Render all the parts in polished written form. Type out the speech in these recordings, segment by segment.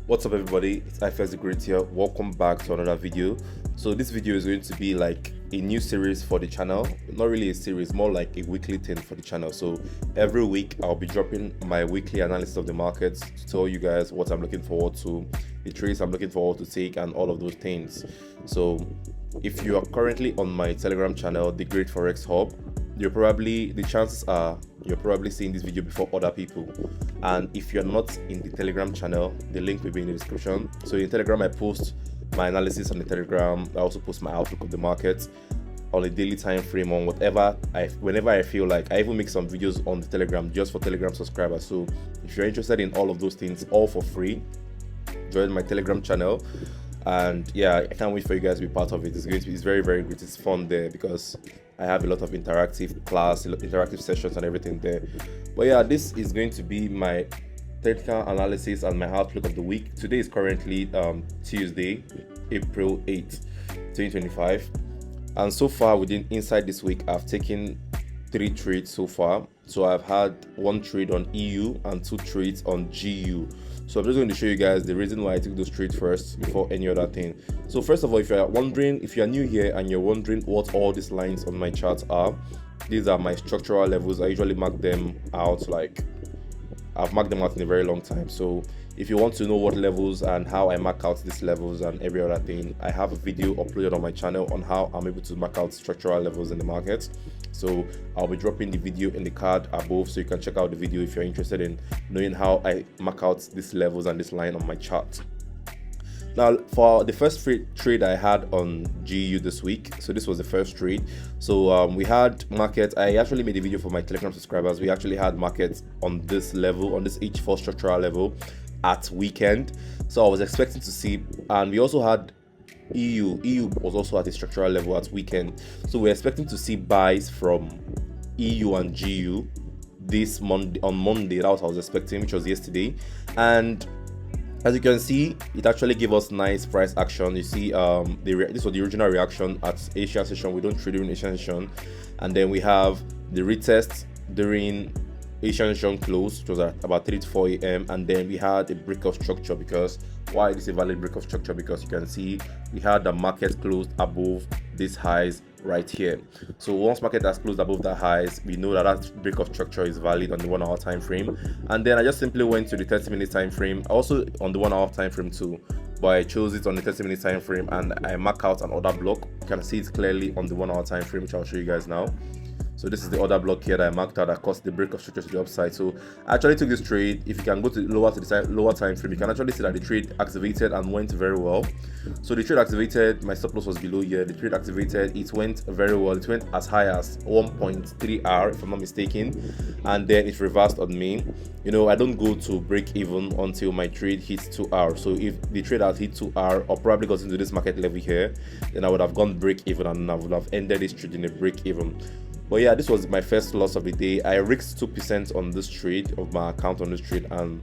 What's up everybody, it's ifexthegreat here. Welcome back to another video. So this video is going to be like a new series for the channel. Not really a series, more like a weekly thing for the channel. So every week I'll be dropping my weekly analysis of the markets to tell you guys what I'm looking forward to, the trades I'm looking forward to take, and all of those things. So if you are currently on my Telegram channel, the Great Forex Hub, the chances are you're probably seeing this video before other people. And if you're not in the Telegram channel, the link will be in the description. So in Telegram, I post my analysis on the Telegram. I also post my outlook of the market on a daily time frame on whenever I feel like. I even make some videos on the Telegram just for Telegram subscribers. So if you're interested in all of those things, all for free, join my Telegram channel. And yeah, I can't wait for you guys to be part of it. It's very great. It's fun there because I have a lot of interactive sessions and everything there. But yeah, this is going to be my technical analysis and my outlook of the week. Today is currently Tuesday, April 8th, 2025. And so far inside this week, I've taken 3 trades so far. So I've had 1 trade on EU and 2 trades on GU. So I'm just going to show you guys the reason why I took those trades first before any other thing. So first of all, if you're new here and you're wondering what all these lines on my chart are, these are my structural levels. I usually mark them out, like I've marked them out in a very long time. So if you want to know what levels and how I mark out these levels and every other thing, I have a video uploaded on my channel on how I'm able to mark out structural levels in the market. So I'll be dropping the video in the card above, so you can check out the video if you're interested in knowing how I mark out these levels and this line on my chart. Now, for the first trade I had on GU this week, so this was the first trade. So we had market. I actually made a video for my Telegram subscribers. We actually had markets on this level, on this H4 structural level at weekend. So I was expecting to see, and we also had EU was also at a structural level at weekend. So we're expecting to see buys from EU and GU this Monday, on Monday. That was what I was expecting, which was yesterday. And as you can see, it actually gave us nice price action. You see, this was the original reaction at Asian session. We don't trade during Asian session. And then we have the retest during Asian session close, which was at about 3 to 4 a.m. And then we had a break of structure. Because why this is a valid break of structure? Because you can see we had the market closed above these highs right here. So once market has closed above that highs, we know that that break of structure is valid on the 1 hour time frame. And then I just simply went to the 30-minute time frame, also on the 1 hour time frame too, but I chose it on the 30-minute time frame, and I mark out an order block. You can see it clearly on the 1 hour time frame, which I'll show you guys now. So this is the order block here that I marked out that caused the break of structure to the upside. So I actually took this trade. If you can go to the lower time frame, you can actually see that the trade activated and went very well. So the trade activated, my stop loss was below here. The trade activated, it went very well. It went as high as 1.3R, if I'm not mistaken, and then it reversed on me. You know, I don't go to break even until my trade hits 2R. So if the trade had hit 2R or probably got into this market level here, then I would have gone break even and I would have ended this trade in a break even. But yeah, this was my first loss of the day. I risked 2% on this trade, of my account on this trade, and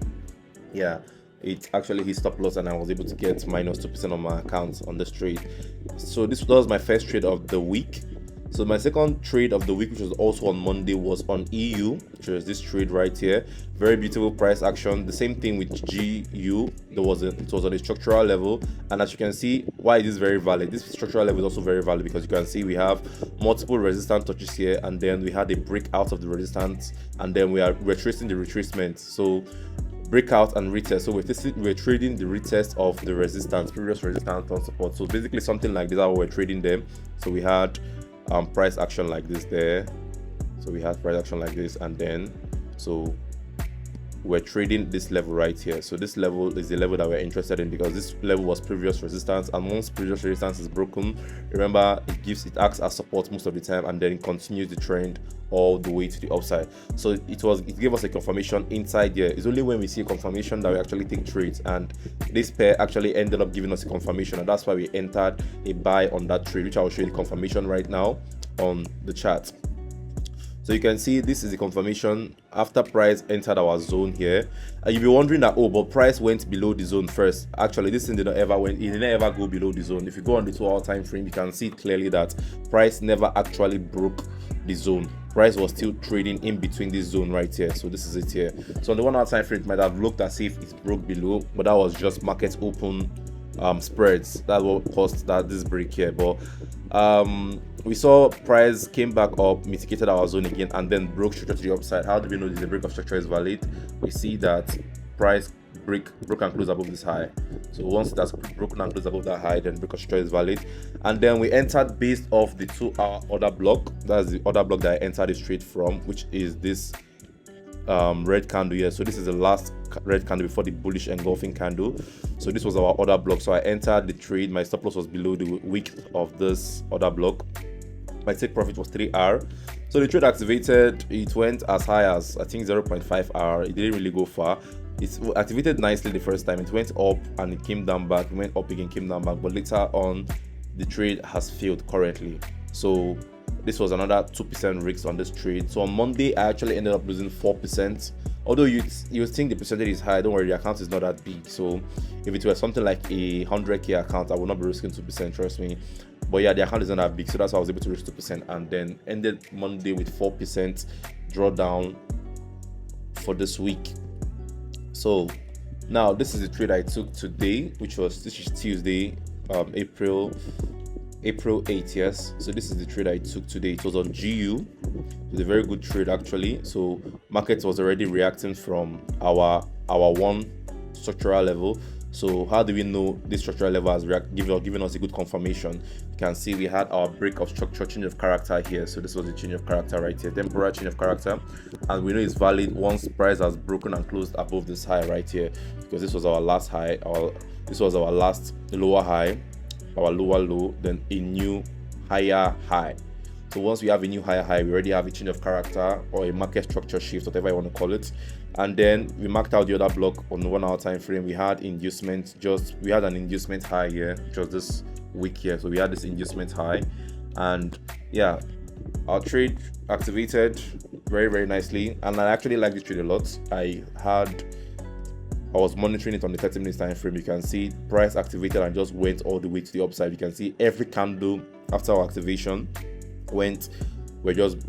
yeah, it actually hit stop loss and I was able to get minus 2% on my account on this trade. So this was my first trade of the week. So my second trade of the week, which was also on Monday, was on EU, which was this trade right here. Very beautiful price action. The same thing with GU. It was on a structural level, and as you can see, why it is very valid. This structural level is also very valid because you can see we have multiple resistance touches here, and then we had a break out of the resistance, and then we're tracing the retracement. So breakout and retest. So we're trading the retest of the resistance, previous resistance on support. So basically something like this, how we're trading them. So we had price action like this there. So we had price action like this, and then so we're trading this level right here. So this level is the level that we're interested in because this level was previous resistance, and once previous resistance is broken, remember it acts as support most of the time, and then it continues the trend all the way to the upside. So it gave us a confirmation inside here. It's only when we see a confirmation that we actually take trades, and this pair actually ended up giving us a confirmation, and that's why we entered a buy on that trade, which I will show you the confirmation right now on the chart. So you can see this is the confirmation after price entered our zone here. And you'll be wondering that, oh, but price went below the zone first. Actually, this thing did not ever go below the zone. If you go on the 2-hour time frame, you can see clearly that price never actually broke the zone. Price was still trading in between this zone right here. So this is it here. So on the 1-hour time frame, it might have looked as if it broke below, but that was just market open spreads. That's what caused that this break here. But we saw price came back up, mitigated our zone again, and then broke structure to the upside. How do we know the break of structure is valid? We see that price broke and close above this high. So once that's broken and closed above that high, then break of structure is valid. And then we entered based off the 2-hour order block. That's the order block that I entered this trade from, which is this red candle here. So this is the last red candle before the bullish engulfing candle. So this was our order block. So I entered the trade. My stop loss was below the wick of this order block. My take profit was 3R. So the trade activated. It went as high as, I think, 0.5R. It didn't really go far. It activated nicely the first time. It went up and it came down back. It went up again, came down back. But later on, the trade has failed currently. So this was another 2% risk on this trade. So on Monday, I actually ended up losing 4%. Although you think the percentage is high, don't worry, the account is not that big. So if it were something like a 100k account, I would not be risking 2%, trust me. But yeah, the account is not that big, so that's why I was able to risk 2% and then ended Monday with 4% drawdown for this week. So now this is the trade I took today, this is Tuesday, April 8th. Yes, so this is the trade I took today. It was on GU. It was a very good trade actually. So market was already reacting from our one structural level. So how do we know this structural level has given us a good confirmation? You can see we had our break of structure, change of character here. So this was the change of character right here, temporary change of character, and we know it's valid once price has broken and closed above this high right here, because this was our last high, this was our last lower high, our lower low, then a new higher high. So once we have a new higher high, we already have a change of character or a market structure shift, whatever you want to call it. And then we marked out the other block on the 1-hour time frame. We had an inducement high here, which was this week here. So we had this inducement high, and yeah, our trade activated very, very nicely. And I actually like this trade a lot. I was monitoring it on the 30 minutes time frame. You can see price activated and just went all the way to the upside. You can see every candle after our activation were just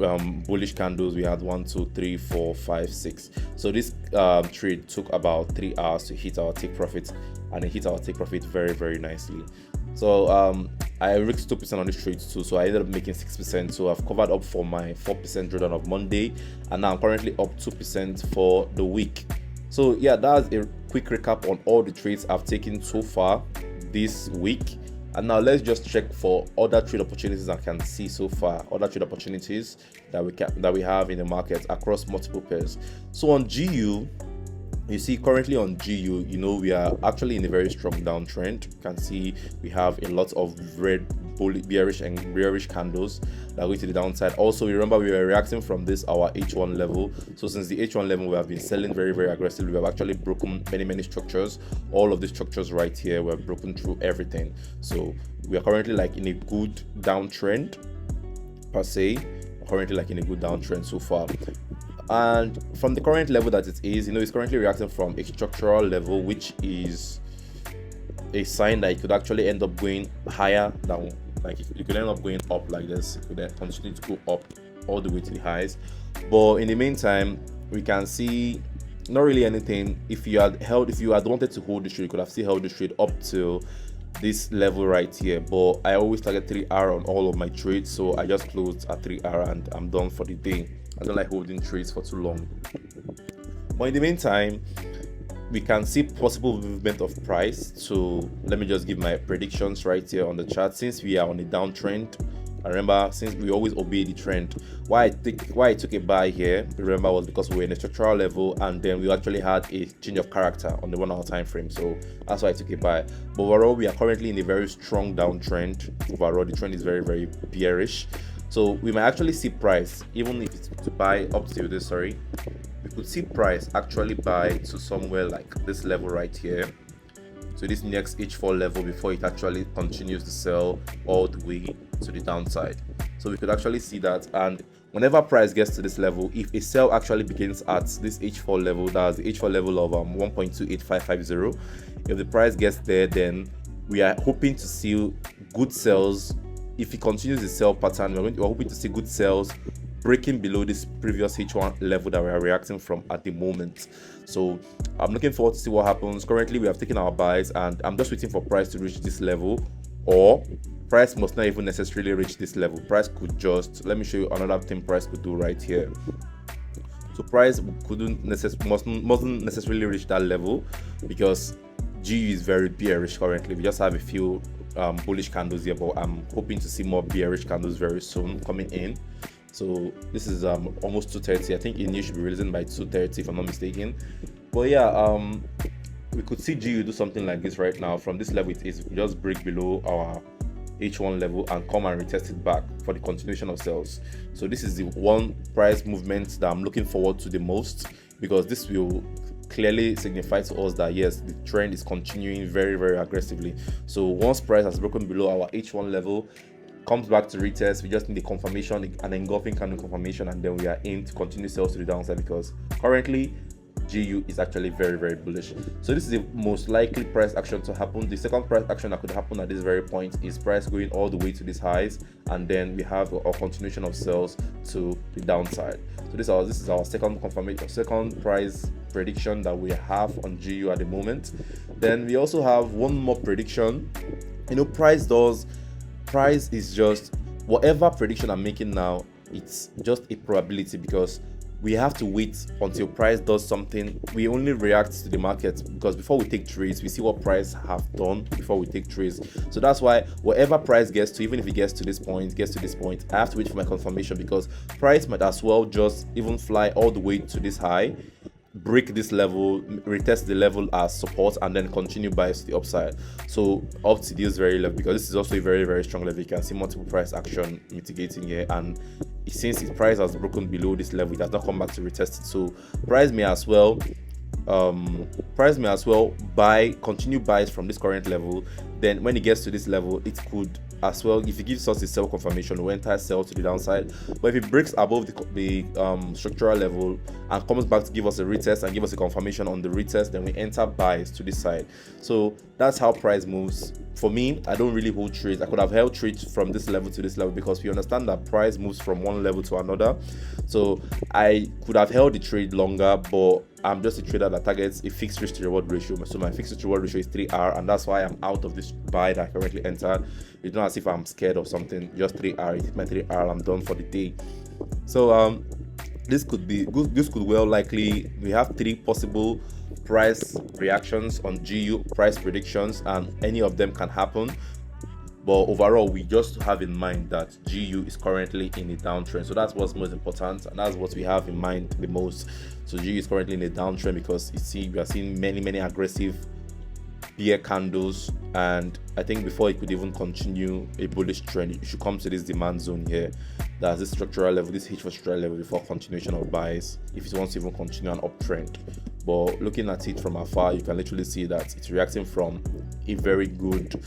bullish candles. We had 1, 2, 3, 4, 5, 6. So this trade took about 3 hours to hit our take profit, and it hit our take profit very, very nicely. So I risked 2% on this trade too, so I ended up making 6%. So I've covered up for my 4% drawdown of Monday, and now I'm currently up 2% for the week. So yeah, that's a quick recap on all the trades I've taken so far this week. And now let's just check for other trade opportunities I can see so far, other trade opportunities that we have in the market across multiple pairs. So on GU, you see currently on GU, we are actually in a very strong downtrend. You can see we have a lot of red bearish and bearish candles that are going to the downside. Also, remember we were reacting from this our H1 level. So since the H1 level, we have been selling very, very aggressively. We have actually broken many structures. All of these structures right here were broken through everything. So we are currently like in a good downtrend per se. Currently like in a good downtrend so far. And from the current level that it is, it's currently reacting from a structural level, which is a sign that it could actually end up going higher than, like it could end up going up like this. It could then continue to go up all the way to the highs. But in the meantime, we can see not really anything. If you had wanted to hold the trade, you could have still held the trade up to this level right here. But I always target 3R on all of my trades, so I just closed at 3R and I'm done for the day. I don't like holding trades for too long. But in the meantime, we can see possible movement of price. So let me just give my predictions right here on the chart. Since we are on a downtrend, I remember, since we always obey the trend, why I took a buy here, remember, was because we were in a structural level and then we actually had a change of character on the 1 hour time frame. So that's why I took a buy. But overall, we are currently in a very strong downtrend. Overall, the trend is very, very bearish. So we might actually see price, even if it's to buy up to this, we could see price actually buy to somewhere like this level right here, so this next H4 level, before it actually continues to sell all the way to the downside. So we could actually see that, and whenever price gets to this level, if a sell actually begins at this H4 level, that's the H4 level of 1.28550, if the price gets there, then we are hoping to see good sells. If it continues the sell pattern, we're hoping to see good sells breaking below this previous H1 level that we are reacting from at the moment. So I'm looking forward to see what happens. Currently we have taken our buys, and I'm just waiting for price to reach this level, or price must not even necessarily reach this level. Price could just, let me show you another thing price could do right here. So price mustn't necessarily reach that level, because GU is very bearish currently. We just have a few bullish candles here, but I'm hoping to see more bearish candles very soon coming in. So this is almost 2:30. I think it should be releasing by 2:30 if I'm not mistaken. But yeah, we could see GU do something like this right now. From this level, it is just break below our H1 level and come and retest it back for the continuation of sales. So this is the one price movement that I'm looking forward to the most, because this will clearly signify to us that yes, the trend is continuing very aggressively. So once price has broken below our H1 level, comes back to retest, we just need a confirmation, an engulfing candle confirmation, and then we are in to continue sales to the downside, because currently GU is actually very bullish. So this is the most likely price action to happen. The second price action that could happen at this very point is price going all the way to these highs, and then we have a continuation of sales to the downside. So this is our second confirmation, second price prediction that we have on GU at the moment. Then we also have one more prediction. Price is just, whatever prediction I'm making now, it's just a probability, because we have to wait until price does something. We only react to the market, because before we take trades, we see what price have done before we take trades. So that's why whatever price gets to, even if it gets to this point, I have to wait for my confirmation, because price might as well just even fly all the way to this high, break this level, retest the level as support, and then continue buys to the upside. So up to this very level, because this is also a very strong level. You can see multiple price action mitigating here, and since its price has broken below this level, it has not come back to retest it. So price may as well continue buys from this current level. Then when it gets to this level, it could as well, if it gives us a sell confirmation, we enter sell to the downside. But if it breaks above the structural level and comes back to give us a retest and give us a confirmation on the retest, then we enter buys to this side. So that's how price moves. For me, I don't really hold trades. I could have held trades from this level to this level, because we understand that price moves from one level to another. So I could have held the trade longer, but I'm just a trader that targets a fixed risk to reward ratio. So my fixed risk to reward ratio is 3R, and that's why I'm out of this buy that I currently entered. It's not as if I'm scared of something, just 3R. It's my 3R, I'm done for the day. So this could well likely, we have three possible price reactions on GU, price predictions, and any of them can happen. But overall, we just have in mind that GU is currently in a downtrend. So that's what's most important, and that's what we have in mind the most. So GU is currently in a downtrend, because we are seeing many aggressive bear candles, and I think before it could even continue a bullish trend, it should come to this demand zone here. That's this structural level, this H4 structural level, before continuation of buys, if it wants to even continue an uptrend. But looking at it from afar, you can literally see that it's reacting from a very good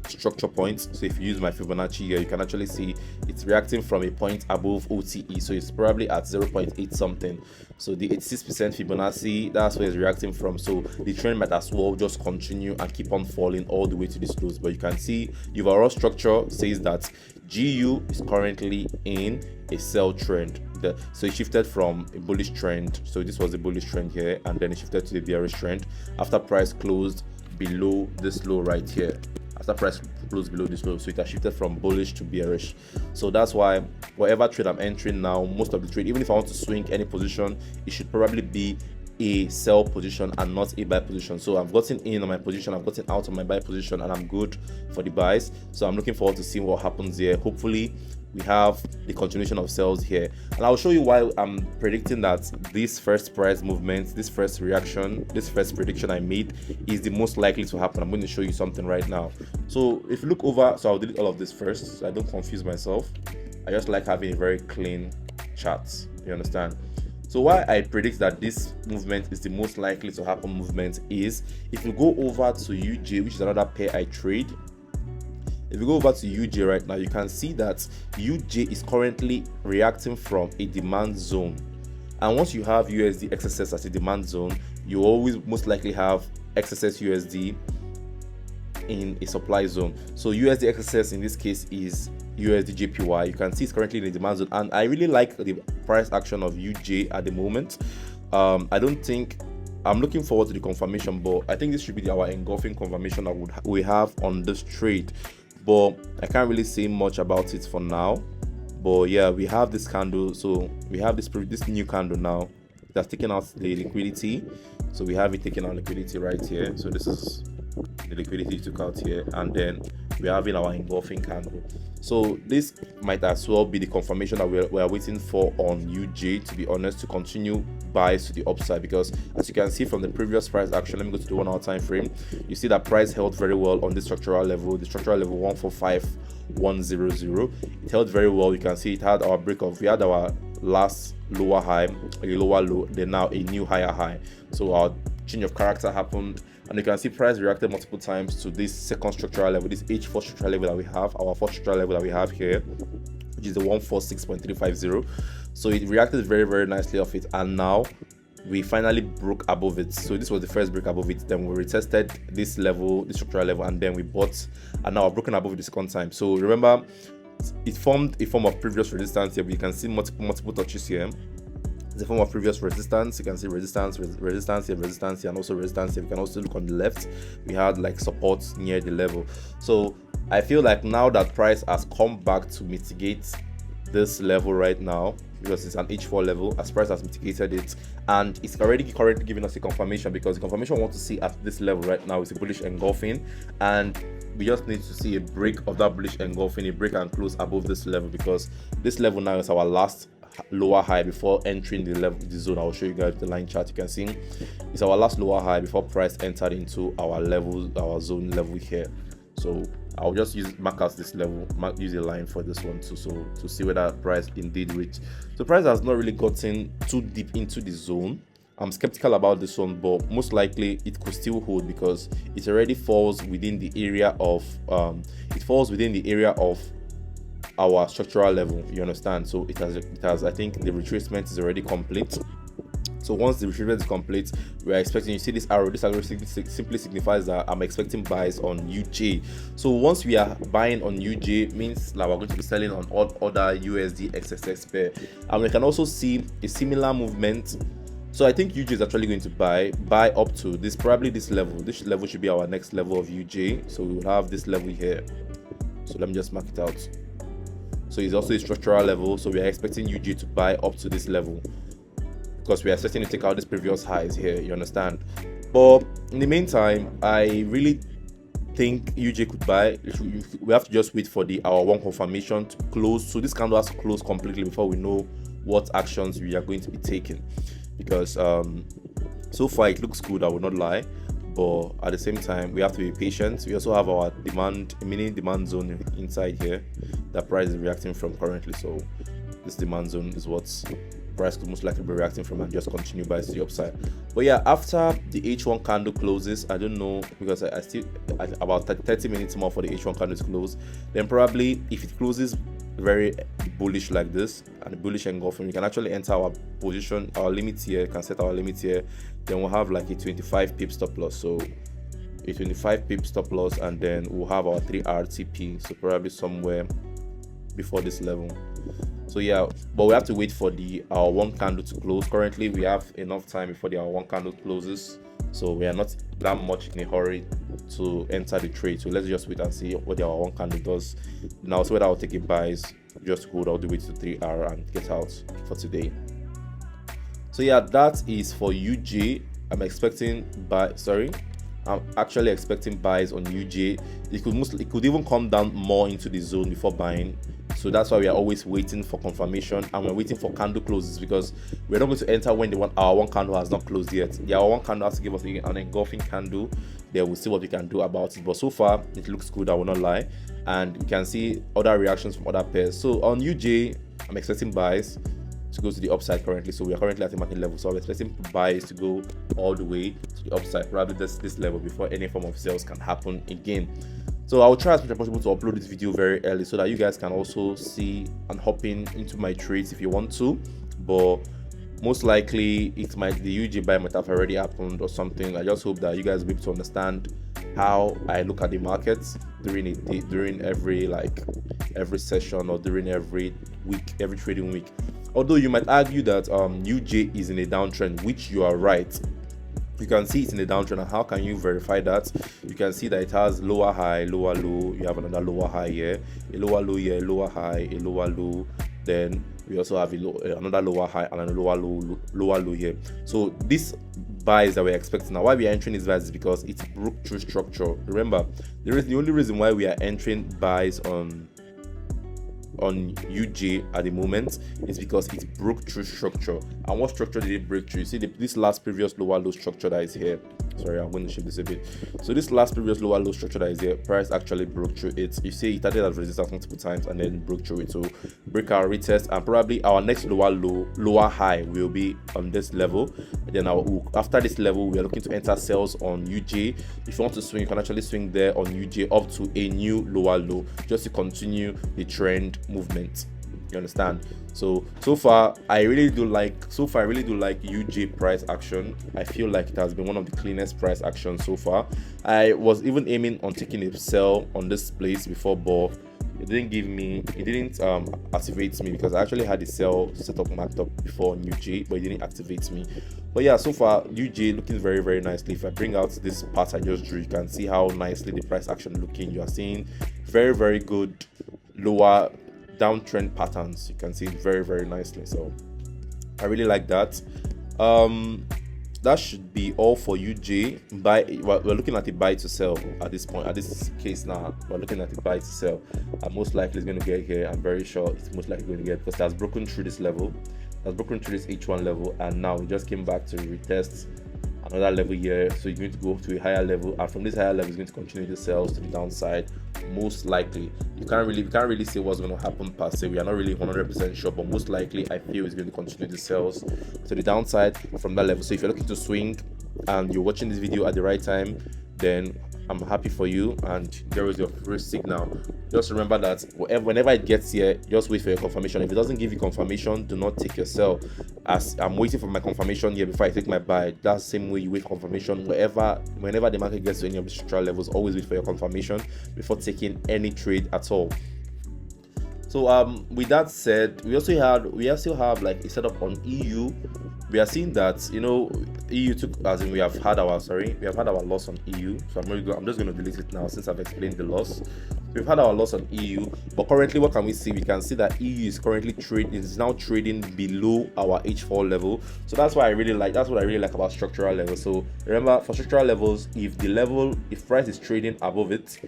structure points. So if you use my Fibonacci here, you can actually see it's reacting from a point above OTE, so it's probably at 0.8 something. So the 86% Fibonacci, that's where it's reacting from. So the trend might as well just continue and keep on falling all the way to this lows. But you can see the overall structure says that GU is currently in a sell trend. So it shifted from a bullish trend, so this was a bullish trend here, and then it shifted to the bearish trend after price closed below this low right here. After price closed below this low, so it has shifted from bullish to bearish. So that's why whatever trade I'm entering now, most of the trade, even if I want to swing any position, it should probably be a sell position and not a buy position. So I've gotten in on my position, I've gotten out of my buy position, and I'm good for the buys. So I'm looking forward to seeing what happens here. Hopefully we have the continuation of sales here, and I'll show you why I'm predicting that this first price movement, this first reaction, this first prediction I made is the most likely to happen. I'm going to show you something right now. So if you look over, so I'll delete all of this first so I don't confuse myself. I just like having a very clean chart, you understand? So why I predict that this movement is the most likely to happen movement is, if you go over to UJ, which is another pair I trade, If you go over to UJ right now, you can see that UJ is currently reacting from a demand zone. And once you have USD XSS as a demand zone, you always most likely have XSS USD in a supply zone. So USD XSS in this case is USD JPY. You can see it's currently in the demand zone, and I really like the price action of UJ at the moment. I don't think I'm looking forward to the confirmation, but I think this should be our engulfing confirmation that we have on this trade. But I can't really say much about it for now. But yeah, we have this candle, so we have this new candle now that's taking out the liquidity. So we have it taking out liquidity right here. So this is the liquidity took out here, and then we're having our engulfing candle. So this might as well be the confirmation that we're waiting for on UJ, to be honest, to continue buys to the upside, because as you can see from the previous price action, let me go to the 1 hour time frame. You see that price held very well on this structural level, the structural level 145100. It held very well. You can see it had our break of, we had our last lower high, a lower low, then now a new higher high. So our change of character happened, and you can see price reacted multiple times to this second structural level, this H4 structural level that we have, our first structural level that we have here, which is the 146.350. So it reacted very, very nicely off it, and now we finally broke above it. So this was the first break above it, then we retested this level, this structural level, and then we bought, and now we're broken above it the second time. So remember, it formed a form of previous resistance here, but you can see multiple touches here. It's a form of previous resistance. You can see resistance here, resistance here, and also resistance here. You can also look on the left, we had like support near the level. So I feel like now that price has come back to mitigate this level right now, because it's an H4 level, as price has mitigated it, and it's already currently giving us a confirmation, because the confirmation we want to see at this level right now is a bullish engulfing, and we just need to see a break of that bullish engulfing, a break and close above this level, because this level now is our last lower high before entering the zone. I'll show you guys the line chart. You can see it's our last lower high before price entered into our level, our zone level here. So I'll just mark out this level, use a line for this one too, so to see whether price indeed reached. So price has not really gotten too deep into the zone. I'm skeptical about this one, but most likely it could still hold, because it already falls within the area of our structural level, you understand. So it has I think the retracement is already complete. So once the retracement is complete, we are expecting, you see this arrow simply signifies that I'm expecting buys on UJ. So once we are buying on UJ, means that we're going to be selling on all other USD XSS pair, and we can also see a similar movement. So I think UJ is actually going to buy up to this, probably this level. This level should be our next level of UJ. So we will have this level here. So let me just mark it out. So it's also a structural level, so we are expecting UJ to buy up to this level, because we are expecting to take out these previous highs here, you understand. But in the meantime, I really think UJ could buy. We have to just wait for our one confirmation to close. So this candle has to close completely before we know what actions we are going to be taking, because so far it looks good, I will not lie, but at the same time we have to be patient. We also have our mini demand zone inside here that price is reacting from currently. So this demand zone is what price could most likely be reacting from, and just continue buys to the upside. But yeah, after the H1 candle closes, I don't know, because I still about 30 minutes more for the H1 candle to close, then probably if it closes very bullish like this and bullish engulfing, we can actually enter our position, our limit here. You can set our limit here, then we'll have like a 25 pip stop loss. So a 25 pip stop loss, and then we'll have our 3 RTP, so probably somewhere before this level. So yeah, but we have to wait for our one candle to close. Currently we have enough time before our one candle closes, so we are not that much in a hurry to enter the trade. So let's just wait and see what our one candle does now. So whether I'll take it buys, just hold all the way to 3R and get out for today. So yeah, that is for UJ. I'm actually expecting buys on UJ. It could even come down more into the zone before buying. So that's why we are always waiting for confirmation, and we're waiting for candle closes, because we're not going to enter when our one candle has not closed yet. Yeah, our one candle has to give us an engulfing candle. Then we'll see what we can do about it. But so far it looks good, I will not lie, and we can see other reactions from other pairs. So on UJ, I'm expecting buys to go to the upside currently. So we are currently at the market level, so I'm expecting buys to go all the way to the upside, probably this level, before any form of sales can happen again. So I'll try as much as possible to upload this video very early so that you guys can also see and hop into my trades if you want to. But most likely the UJ buy might have already happened or something. I just hope that you guys will be able to understand how I look at the markets during every session or during every week, every trading week. Although you might argue that UJ is in a downtrend, which you are right. You can see it's in a downtrend, and how can you verify that? You can see that it has lower high, lower low. You have another lower high here, a lower low here, a lower high, a lower low. Then we also have another lower high and a lower low here. So these buys that we're expecting now, why we are entering these buys is because it's broke through structure. Remember, the only reason why we are entering buys on UJ at the moment is because it broke through structure. And what structure did it break through? You see this last previous lower low structure that is here. Sorry, I'm going to shift this a bit. So this last previous lower low structure that is here, price actually broke through it. You see it started as resistance multiple times and then broke through it. So break our retest, and probably our next lower high will be on this level. And then after this level, we are looking to enter sales on UJ. If you want to swing, you can actually swing there on UJ up to a new lower low, just to continue the trend movement. You understand? So far I really do like UJ price action. I feel like it has been one of the cleanest price actions so far. I was even aiming on taking a sell on this place before, but it didn't activate me because I actually had the sell set up marked up before on UJ, but it didn't activate me. But yeah, so far UJ looking very, very nicely. If I bring out this part I just drew, you can see how nicely the price action looking. You are seeing very, very good lower downtrend patterns. You can see it very, very nicely. So I really like that. That should be all for UJ. We're looking at the buy to sell at this point. At this case now, we're looking at the buy to sell. And most likely it's going to get here. I'm very sure it's most likely going to get, because it has broken through this level. It has broken through this H1 level, and now we just came back to retest another level here. So you're going to go to a higher level, and from this higher level it's going to continue the sales to the downside. Most likely, we can't really say what's going to happen per se. We are not really 100% sure, but most likely I feel it's going to continue the sales to the downside from that level. So if you're looking to swing and you're watching this video at the right time, then I'm happy for you, and there is your first signal. Just remember that whenever it gets here, just wait for your confirmation. If it doesn't give you confirmation, do not take your sell. As I'm waiting for my confirmation here before I take my buy, that's the same way you wait for confirmation. Whenever the market gets to any of the structural levels, always wait for your confirmation before taking any trade at all. So with that said, we also have like a setup on EU. We are seeing that, you know, EU took, as in we have had our loss on EU. So I'm just going to delete it now since I've explained the loss. We've had our loss on EU, but currently what can we see? We can see that EU is currently now trading below our H4 level. So that's what I really like about structural levels. So remember, for structural levels, if price is trading above it,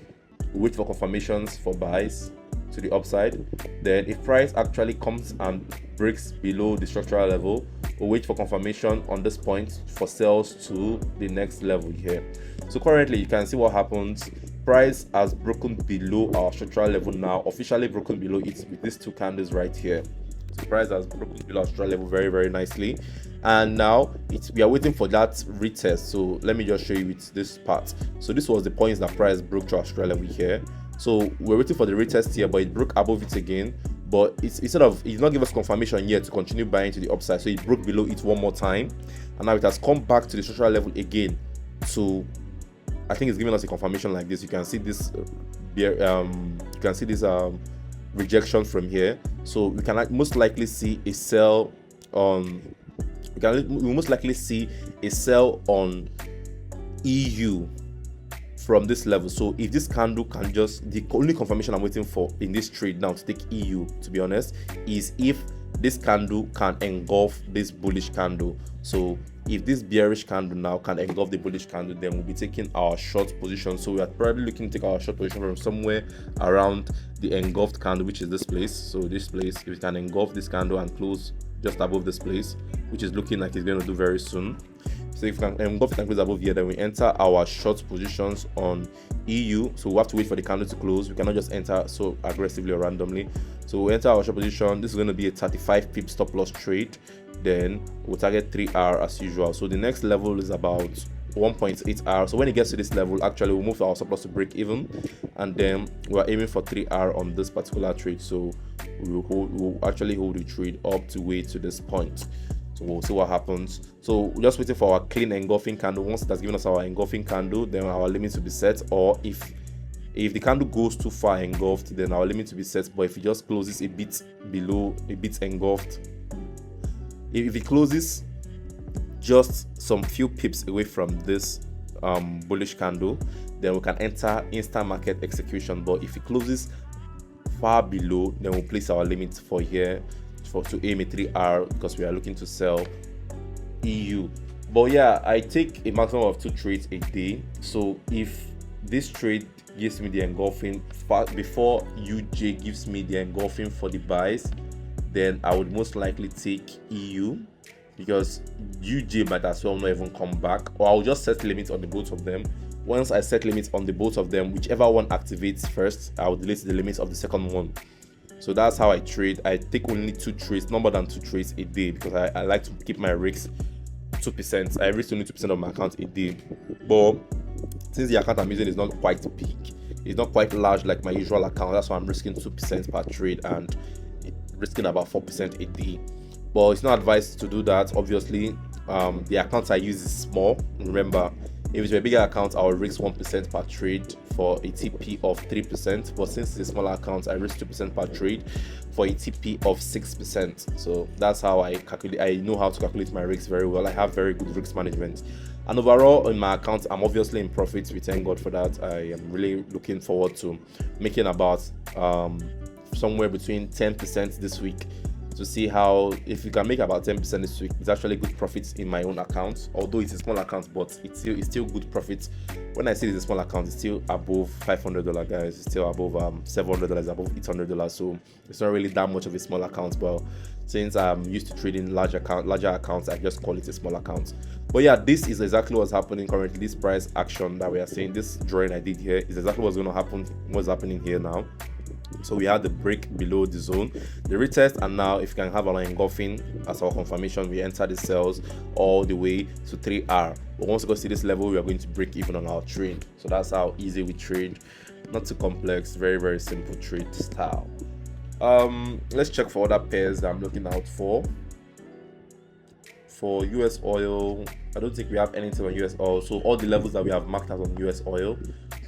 we wait for confirmations for buys to the upside. Then if price actually comes and breaks below the structural level, we'll wait for confirmation on this point for sales to the next level here. So currently you can see what happens. Price has broken below our structural level now, officially broken below it with these two candles right here. So price has broken below our structural level very, very nicely, and now we are waiting for that retest. So let me just show you with this part. So this was the points that price broke to our structural level here. So we're waiting for the retest here, but it broke above it again. But it did not give us confirmation yet to continue buying to the upside. So it broke below it one more time, and now it has come back to the structural level again. So I think it's giving us a confirmation like this. You can see this rejection from here. So we can most likely see a sell on. We most likely see a sell on EU from this level. So if this candle can the only confirmation I'm waiting for in this trade now to take EU, to be honest, is if this candle can engulf this bullish candle. So if this bearish candle now can engulf the bullish candle, then we'll be taking our short position. So we are probably looking to take our short position from somewhere around the engulfed candle, which is this place. So this place, if it can engulf this candle and close just above this place, which is looking like it's going to do very soon. So if we can engulf it and close above here, then we enter our short positions on EU. So we have to wait for the candle to close. We cannot just enter so aggressively or randomly. So we enter our short position. This is going to be a 35 pip stop loss trade. Then we'll target 3R as usual. So the next level is about 1.8R. So when it gets to this level, actually we'll move our stop loss to break even, and then we're aiming for 3R on this particular trade. So we'll actually hold the trade up to way to this point. So we'll see what happens. So we're just waiting for our clean engulfing candle. Once it has given us our engulfing candle, then our limit will be set. Or if the candle goes too far engulfed, then our limit will be set. But if it just closes a bit below, a bit engulfed, if it closes just some few pips away from this bullish candle, then we can enter instant market execution. But if it closes far below, then we'll place our limit for here to aim a 3R, because we are looking to sell EU. But yeah, I take a maximum of 2 trades a day. So if this trade gives me the engulfing before UJ gives me the engulfing for the buys, then I would most likely take EU, because UJ might as well not even come back. Or I'll just set limits on the both of them. Once I set limits on the both of them, whichever one activates first, I'll delete the limits of the second one. So that's how I trade. I take only 2 trades, no more than 2 trades a day, because I like to keep my risks 2%. I risk only 2% of my account a day. But since the account I'm using is not quite big, it's not quite large like my usual account, that's why I'm risking 2% per trade and risking about 4% a day. But it's not advised to do that. Obviously, the accounts I use is small. Remember, if it's a bigger account, I'll risk 1% per trade for a TP of 3%. But since it's a smaller account, I risk 2% per trade for a TP of 6%. So that's how I calculate. I know how to calculate my risks very well. I have very good risk management. And overall, in my account, I'm obviously in profit. We thank God for that. I am really looking forward to making about somewhere between 10% this week, to see how, if you can make about 10% this week, it's actually good profits in my own account. Although it's a small account, but it's still good profits. When I say it's a small account, it's still above $500, guys. It's still above $700, above $800. So it's not really that much of a small account. But since I'm used to trading larger accounts, I just call it a small account. But yeah, this is exactly what's happening currently. This price action that we are seeing, this drawing I did here, is exactly what's going to happen. What's happening here now. So we had the break below the zone, the retest, and now if you can have our engulfing as our confirmation, we enter the cells all the way to 3R. But once we go to this level, we are going to break even on our trade. So that's how easy we trade. Not too complex, very, very simple trade style. Let's check for other pairs that I'm looking out for. For US oil, I don't think we have anything on US oil. So all the levels that we have marked out on US oil,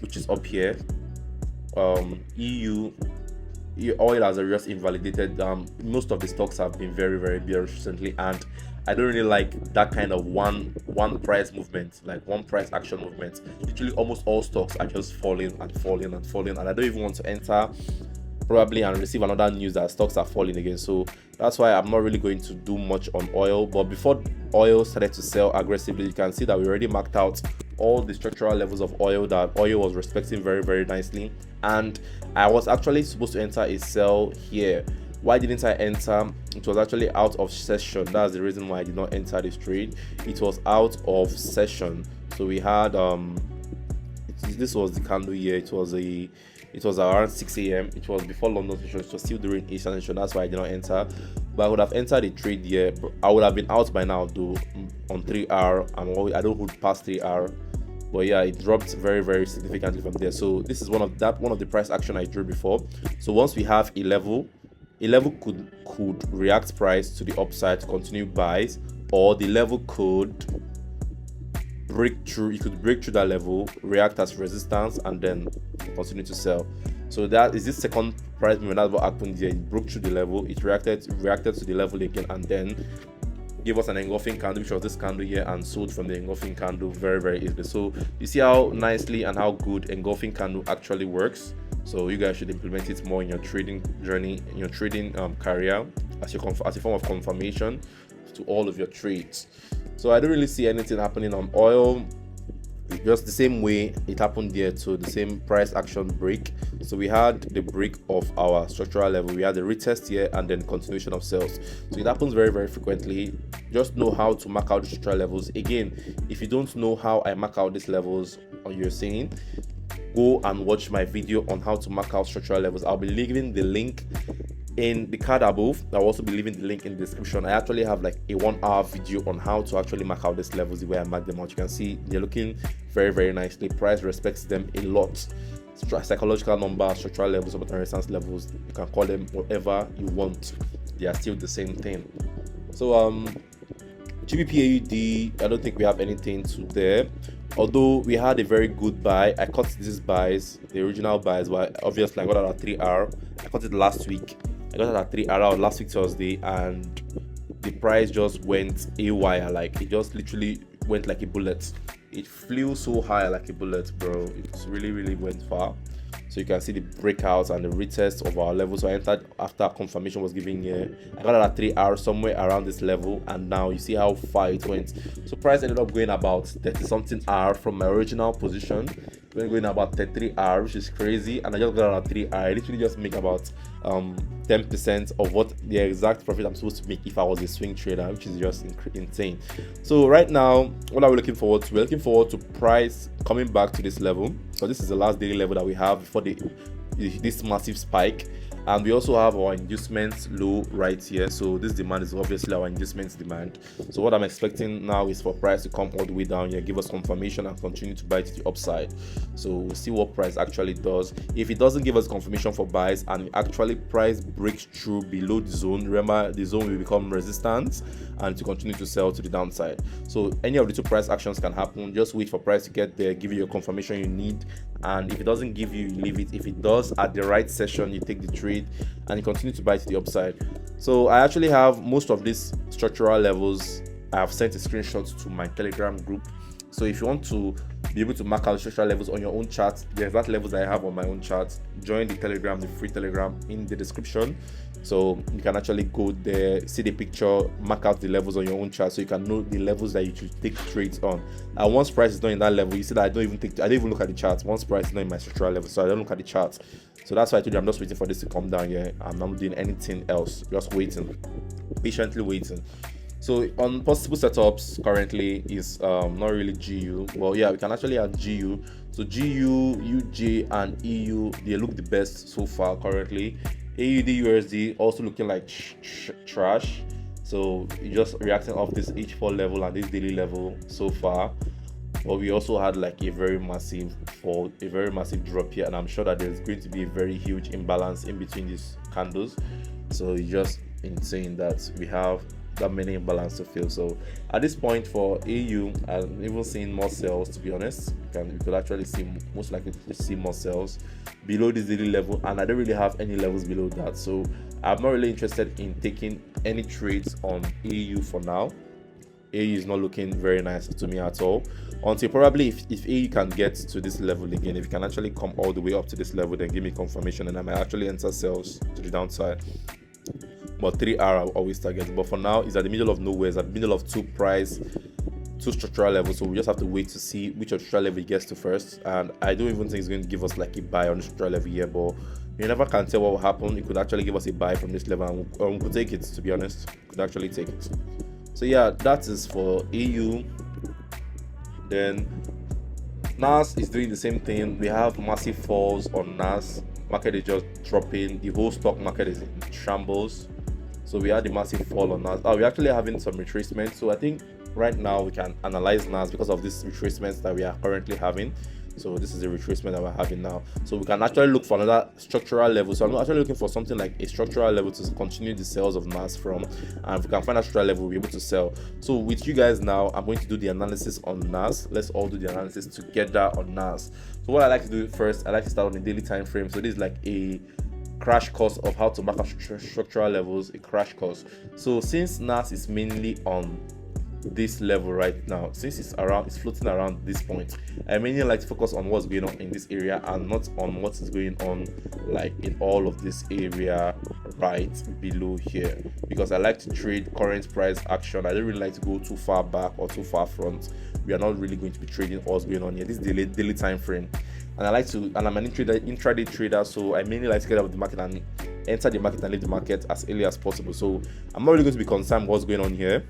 which is up here. EU oil has just invalidated. Most of the stocks have been very, very bearish recently, and I don't really like that kind of one price movement, like one price action movement. Literally almost all stocks are just falling and falling and falling, and I don't even want to enter probably and receive another news that stocks are falling again. So that's why I'm not really going to do much on oil. But before oil started to sell aggressively, you can see that we already marked out all the structural levels of oil that oil was respecting very, very nicely. And I was actually supposed to enter a sell here. Why didn't I enter? It was actually out of session. That's the reason why I did not enter this trade. It was out of session. So we had this was the candle here. It was around 6 a.m. It was before London session. It was still during Asian session. That's why I did not enter. But I would have entered a trade here. I would have been out by now though on 3R. I don't hold past 3R. But yeah, it dropped very, very significantly from there. So this is one of the price action I drew before. So once we have a level could react price to the upside to continue buys, or the level could break through. You could break through that level, react as resistance, and then continue to sell. So that is this second price movement. That's what happened here. It broke through the level, it reacted to the level again, and then gave us an engulfing candle, which was this candle here, and sold from the engulfing candle very, very easily. So you see how nicely and how good engulfing candle actually works. So you guys should implement it more in your trading journey, in your trading career, as a form of confirmation to all of your trades. So I don't really see anything happening on oil. Just the same way it happened there, to the same price action break. So we had the break of our structural level, we had the retest here, and then continuation of sales. So it happens very, very frequently. Just know how to mark out the structural levels. Again, if you don't know how I mark out these levels, or you're saying, go and watch my video on how to mark out structural levels. I'll be leaving the link in the card above, I'll also be leaving the link in the description. I actually have like a 1-hour video on how to actually mark out these levels the way I mark them out. You can see they're looking very, very nicely. Price respects them a lot. Psychological numbers, structural levels, support and resistance levels, you can call them whatever you want, they are still the same thing. So GBP AUD, I don't think we have anything to there, although we had a very good buy. I caught these buys, the original buys, but obviously I got it at 3R. I caught it last week. I got it at 3R last week Thursday, and the price just went haywire. Like, it just literally went like a bullet. It flew so high like a bullet, bro. It really went far. So you can see the breakouts and the retest of our level. So I entered after confirmation was given here. I got it at 3R, somewhere around this level, and now you see how far it went. So price ended up going about 30 something R from my original position. We're going about 33R, which is crazy, and I just got it at 3R. I literally just make about 10% of what the exact profit I'm supposed to make if I was a swing trader, which is just insane. So right now, what are we looking forward to? We're looking forward to price coming back to this level. So this is the last daily level that we have before this massive spike. And we also have our inducement low right here. So this demand is obviously our inducement demand. So what I'm expecting now is for price to come all the way down here, give us confirmation and continue to buy to the upside. So we'll see what price actually does. If it doesn't give us confirmation for buys and actually price breaks through below the zone, remember the zone will become resistance and to continue to sell to the downside. So any of the two price actions can happen. Just wait for price to get there, give you your confirmation you need, and if it doesn't give you, you leave it. If it does at the right session, you take the trade and you continue to buy to the upside. So I actually have most of these structural levels. I have sent a screenshot to my Telegram group. So if you want to be able to mark out structural levels on your own chart, there's that levels I have on my own chart. Join the Telegram, the free Telegram, in the description. So you can actually go there, see the picture, mark out the levels on your own chart, so you can know the levels that you should take trades on. And once price is not in that level, you see that I don't even look at the charts. Once price is not in my structural level, so I don't look at the charts. So that's why I told you I'm just waiting for this to come down here. I'm not doing anything else, just waiting, patiently waiting. So on possible setups currently is not really GU. Well, yeah, we can actually add GU. So GU, UJ, and EU, they look the best so far currently. AUD USD also looking like trash. So just reacting off this H4 level and this daily level so far. But we also had like a very massive fall, a very massive drop here, and I'm sure that there's going to be a very huge imbalance in between these candles. So it's just insane that we have that many imbalance to fill. So at this point for AU, I'm even seeing more sales, to be honest. You could actually see, most likely to see more sales below this daily level, and I don't really have any levels below that. So I'm not really interested in taking any trades on AU for now. AU is not looking very nice to me at all, until probably if AU can get to this level again. If it can actually come all the way up to this level, then give me confirmation and I might actually enter sales to the downside. But 3R I'll always target. But for now, it's at the middle of nowhere. It's at the middle of two structural levels. So we just have to wait to see which structural level it gets to first. And I don't even think it's going to give us like a buy on the structural level here, but you never can tell what will happen. It could actually give us a buy from this level, and we could take it, to be honest. Could actually take it. So yeah, that is for AU. Then NAS is doing the same thing. We have massive falls on NAS. Market is just dropping. The whole stock market is in shambles. So we had a massive fall on NAS. We're actually having some retracement. So I think right now we can analyze NAS because of these retracements that we are currently having. So this is the retracement that we're having now. So we can actually look for another structural level. So I'm actually looking for something like a structural level to continue the sales of NAS from. And if we can find a structural level, we'll be able to sell. So with you guys now, I'm going to do the analysis on NAS. Let's all do the analysis together on NAS. So what I like to do first, I like to start on the daily time frame. So this is like a crash course of how to mark up structural levels, a crash course. So since NAS is mainly on this level right now, since it's floating around this point, I mainly like to focus on what's going on in this area and not on what is going on like in all of this area right below here, because I like to trade current price action. I don't really like to go too far back or too far front. We are not really going to be trading what's going on here. This is daily time frame, and I'm an intraday trader, so I mainly like to get out of the market and enter the market and leave the market as early as possible. So I'm not really going to be concerned with what's going on here.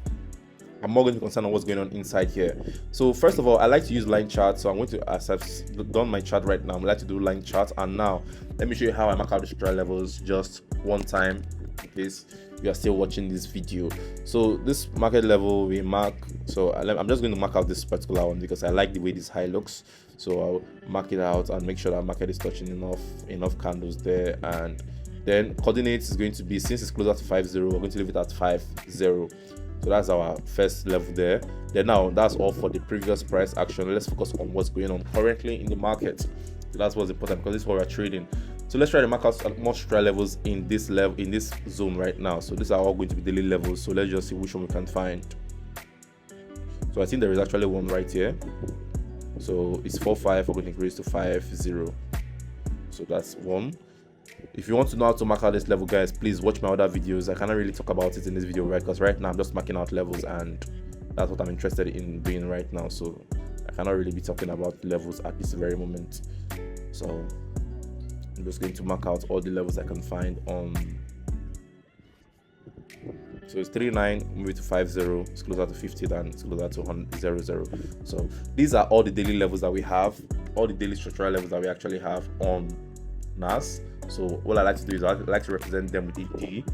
I'm more going to be concerned on what's going on inside here. So first of all, I like to use line charts. So I'm going to, as I've done my chart right now, I like to do line charts. And now let me show you how I mark out the structural levels just one time in case you are still watching this video. So this market level we mark, so I'm just going to mark out this particular one because I like the way this high looks. So I'll mark it out and make sure that market is touching enough candles there. And then coordinates is going to be, since it's closer to 50, we're going to leave it at 50. So that's our first level there. Then now that's all for the previous price action. Let's focus on what's going on currently in the market. So that's what's important because this is what we're trading. So let's try to mark out more structural levels in this level, in this zone right now. So these are all going to be daily levels. So let's just see which one we can find. So I think there is actually one right here. So it's 4.5. We're going to increase to 5.0. So that's one. If you want to know how to mark out this level, guys, please watch my other videos. I cannot really talk about it in this video, right? Because right now I'm just marking out levels, and that's what I'm interested in doing right now. So I cannot really be talking about levels at this very moment. So I'm just going to mark out all the levels I can find on. So it's 39, move it to 50. It's closer to 50 than it's closer to 00. So these are all the daily levels that we have, all the daily structural levels that we actually have on NAS. So what I like to do is I like to represent them with ED.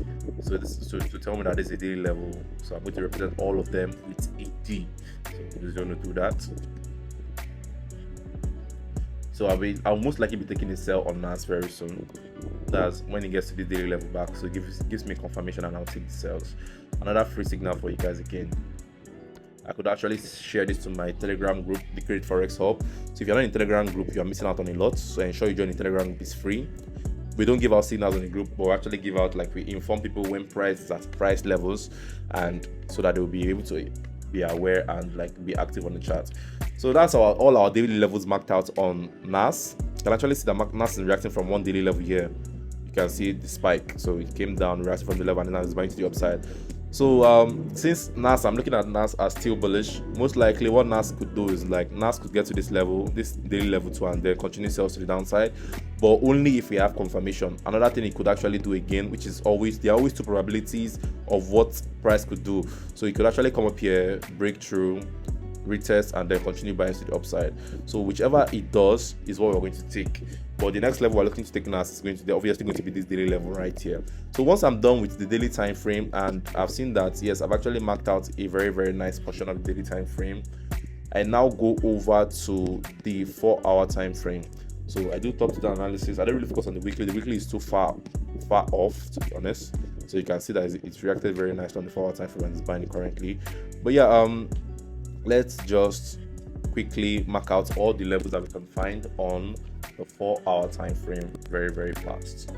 So this is to tell me that this is a daily level. So I'm going to represent all of them with ED. So I'm just going to do that. So I'll most likely be taking a sell on NAS very soon. That's when it gets to the daily level back. So it gives me confirmation, and I'll take the sells. Another free signal for you guys again. I could actually share this to my Telegram group, the Great Forex Hub. So if you're not in the Telegram group, you're missing out on a lot. So ensure you join the Telegram group. It's free. We don't give out signals on the group, but we actually give out, like, we inform people when price is at price levels, and so that they'll be able to be aware and like be active on the chart. So that's all our daily levels marked out on NAS. You can actually see that NAS is reacting from one daily level here. You can see the spike. So it came down, reacting from the level, and now it's going to the upside. So since NAS, I'm looking at NAS as still bullish. Most likely what NAS could do is, like, NAS could get to this level, this daily level 2, and then continue sales to the downside, but only if we have confirmation. Another thing it could actually do again, which is always, there are always two probabilities of what price could do. So it could actually come up here, break through, retest, and then continue buying to the upside. So whichever it does is what we're going to take. But the next level we're looking to take NAS is going to, they're obviously going to be this daily level right here. So once I'm done with the daily time frame, and I've seen that, yes, I've actually marked out a very, very nice portion of the daily time frame, I now go over to the 4-hour time frame. So I do top-to-down analysis. I don't really focus on the weekly. The weekly is too far off, to be honest. So you can see that it's reacted very nicely on the 4-hour time frame and it's buying currently. But yeah, let's just quickly mark out all the levels that we can find on the 4-hour time frame very, very fast.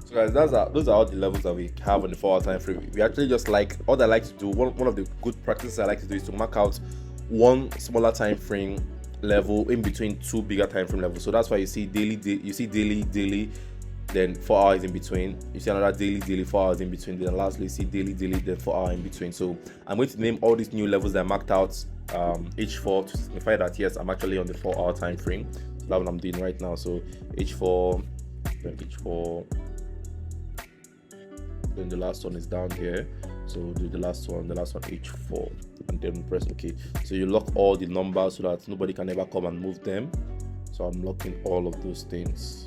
So guys, those are all the levels that we have on the 4-hour time frame. We actually just like, all I like to do, one of the good practices I like to do is to mark out one smaller time frame level in between two bigger time frame levels. So that's why you see daily, then 4 hours in between. You see another daily, 4 hours in between. Then lastly, you see daily, then 4 hours in between. So I'm going to name all these new levels that I marked out H4 to signify that yes, I'm actually on the 4-hour time frame. So that's what I'm doing right now. So H4, then H4. Then the last one is down here, so do the last one H4, and then press OK. So you lock all the numbers so that nobody can ever come and move them. So I'm locking all of those things.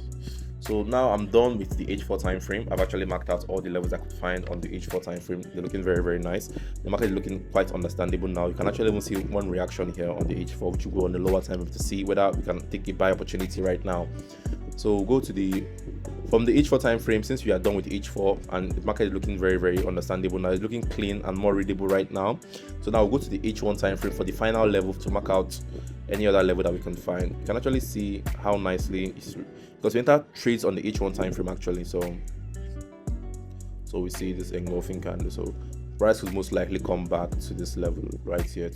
So now I'm done with the H4 time frame. I've actually marked out all the levels I could find on the H4 time frame. They're looking very, very nice. The market is looking quite understandable now. You can actually even see one reaction here on the H4, which will go on the lower time frame to see whether we can take a buy opportunity right now. So we'll go to the from the H4 time frame. Since we are done with H4 and the market is looking very, very understandable now, it's looking clean and more readable right now. So now we'll go to the H1 time frame for the final level to mark out any other level that we can find. You can actually see how nicely it's, because we enter trades on the H1 time frame actually. So we see this engulfing candle. So price will most likely come back to this level right here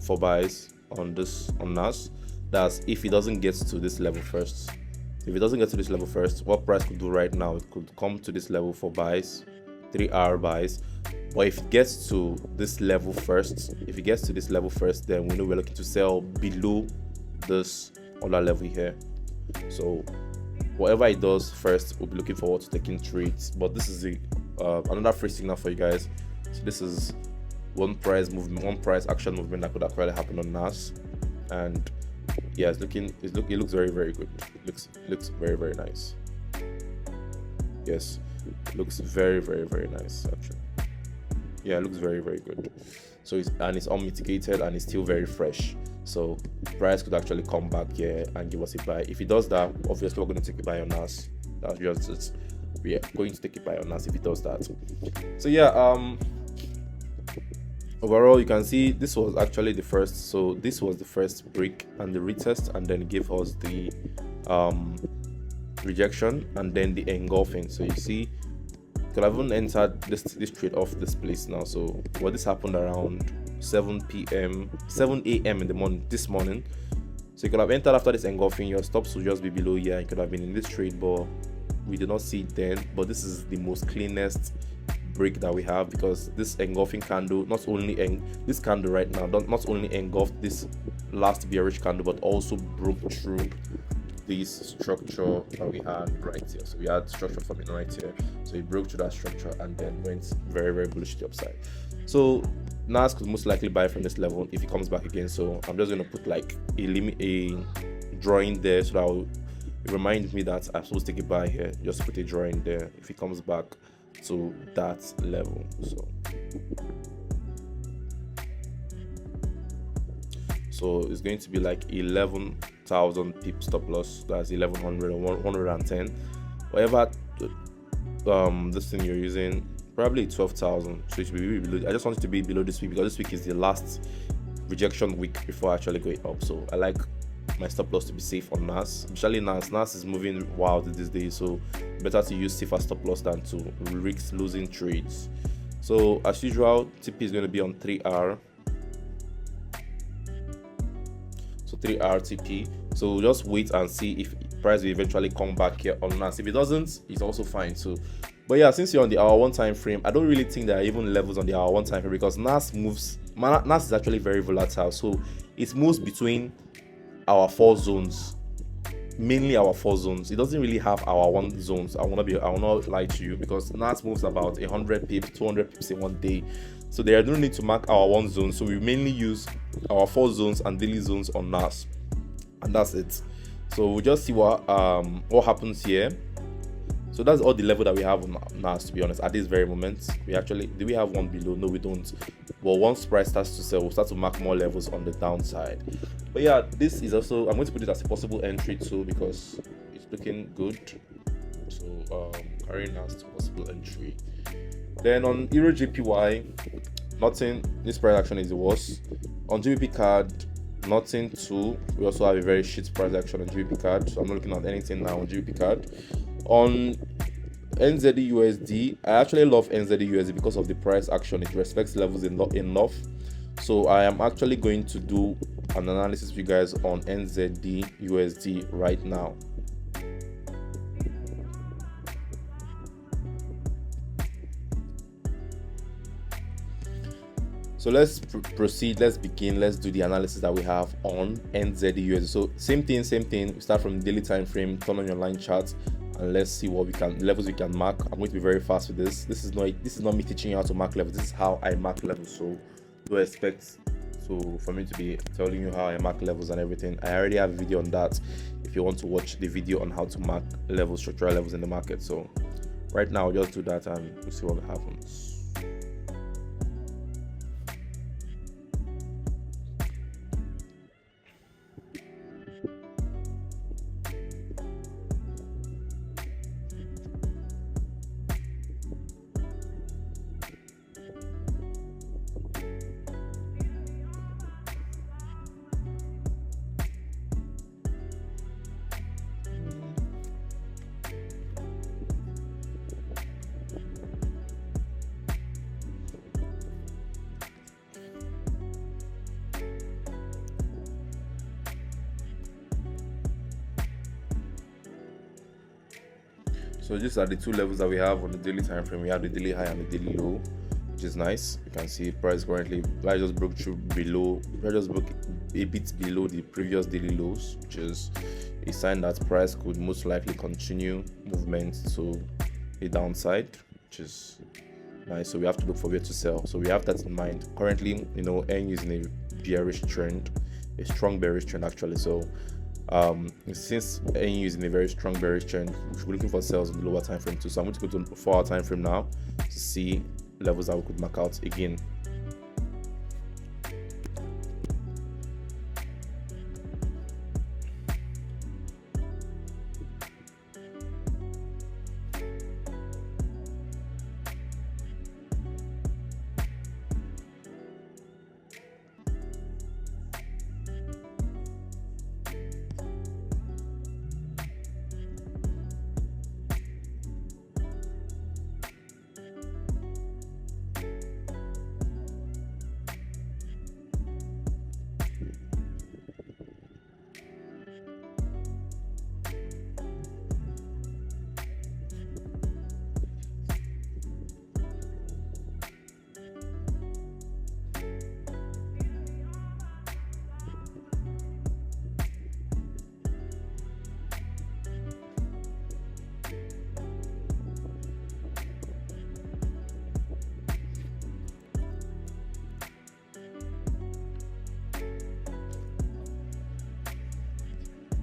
for buys on NAS. That's if it doesn't get to this level first. If it doesn't get to this level first, what price could do right now, it could come to this level for buys, 3-hour buys. But if it gets to this level first, then we know we're looking to sell below this other level here. So whatever it does first, we'll be looking forward to taking trades. But this is another free signal for you guys. So this is one price action movement that could actually happen on NAS. And yeah, it looks very, very good. It looks very, very nice. Yes, it looks very, very, very nice actually. Yeah, it looks very, very good. So it's unmitigated and it's still very fresh. So price could actually come back here and give us a buy. If it does that, obviously we're going to take a buy on NAS. That's just it. We are going to take a buy on NAS if it does that. So yeah, overall you can see this was actually the first. So this was the first break and the retest, and then it gave us the rejection and then the engulfing. So you see, could have even entered this trade off this place now. So this happened around 7 a.m. in the morning this morning. So you could have entered after this engulfing. Your stops will just be below here. You could have been in this trade, but we did not see it then. But this is the most cleanest break that we have, because this engulfing candle this candle right now not only engulfed this last bearish candle, but also broke through this structure that we had right here. So we had structure forming right here, so it broke through that structure and then went very, very bullish to the upside. So NAS could most likely buy from this level if it comes back again. So I'm just going to put like a drawing there, so that it reminds me that I'm supposed to take a buy here. Just put a drawing there if it comes back to that level. So it's going to be like 11,000 pip stop loss. That's 1100 or 110, whatever this thing you're using, probably 12,000. So it should be below. I just want it to be below this week, because this week is the last rejection week before actually going up. So I like my stop loss to be safe on NAS, especially NAS is moving wild these days, so better to use safer stop loss than to risk losing trades. So as usual, TP is going to be on 3-hour. So 3-hour TP. So we'll just wait and see if price will eventually come back here on NAS. If it doesn't, it's also fine. So but yeah, since you're on the hour 1 time frame, I don't really think there are even levels on the hour 1 time frame, because NAS is actually very volatile. So it moves between our 4 zones, mainly our 4 zones. It doesn't really have our 1 zones. I will not lie to you, because NAS moves about 100 pips, 200 pips in one day. So there is no need to mark our 1 zone. So we mainly use our 4 zones and daily zones on NAS, and that's it. So we'll just see what happens here. So that's all the level that we have on NAS, to be honest, at this very moment. Do we have one below? No, we don't. But once price starts to sell, we'll start to mark more levels on the downside. But yeah, this is also, I'm going to put it as a possible entry too, because it's looking good. So carrying NAS to possible entry. Then on Euro JPY, nothing. This price action is the worst. On GBP card, nothing too. We also have a very shit price action on GBP card, so I'm not looking at anything now on GBP card. On NZD/USD, I actually love NZD/USD because of the price action. It respects levels enough. So I am actually going to do an analysis for you guys on NZD/USD right now. So let's proceed. Let's begin. Let's do the analysis that we have on NZD/USD. So same thing. We start from the daily time frame. Turn on your line chart, and let's see what levels we can mark. I'm going to be very fast with this. This is not me teaching you how to mark levels. This is how I mark levels. So don't expect for me to be telling you how I mark levels and everything. I already have a video on that if you want to watch the video on how to mark levels, structural levels in the market. So right now, I'll just do that and we'll see what happens. So these are the two levels that we have on the daily time frame. We have the daily high and the daily low, which is nice. You can see price currently, I just broke through below, I just broke a bit below the previous daily lows, which is a sign that price could most likely continue movement to a downside, which is nice. So we have to look for where to sell. So we have that in mind. Currently, N is in a bearish trend, a strong bearish trend actually. So since NU is in a very strong bearish trend, we should be looking for sales in the lower time frame too. So I'm going to go to the 4-hour time frame now to see levels that we could mark out again.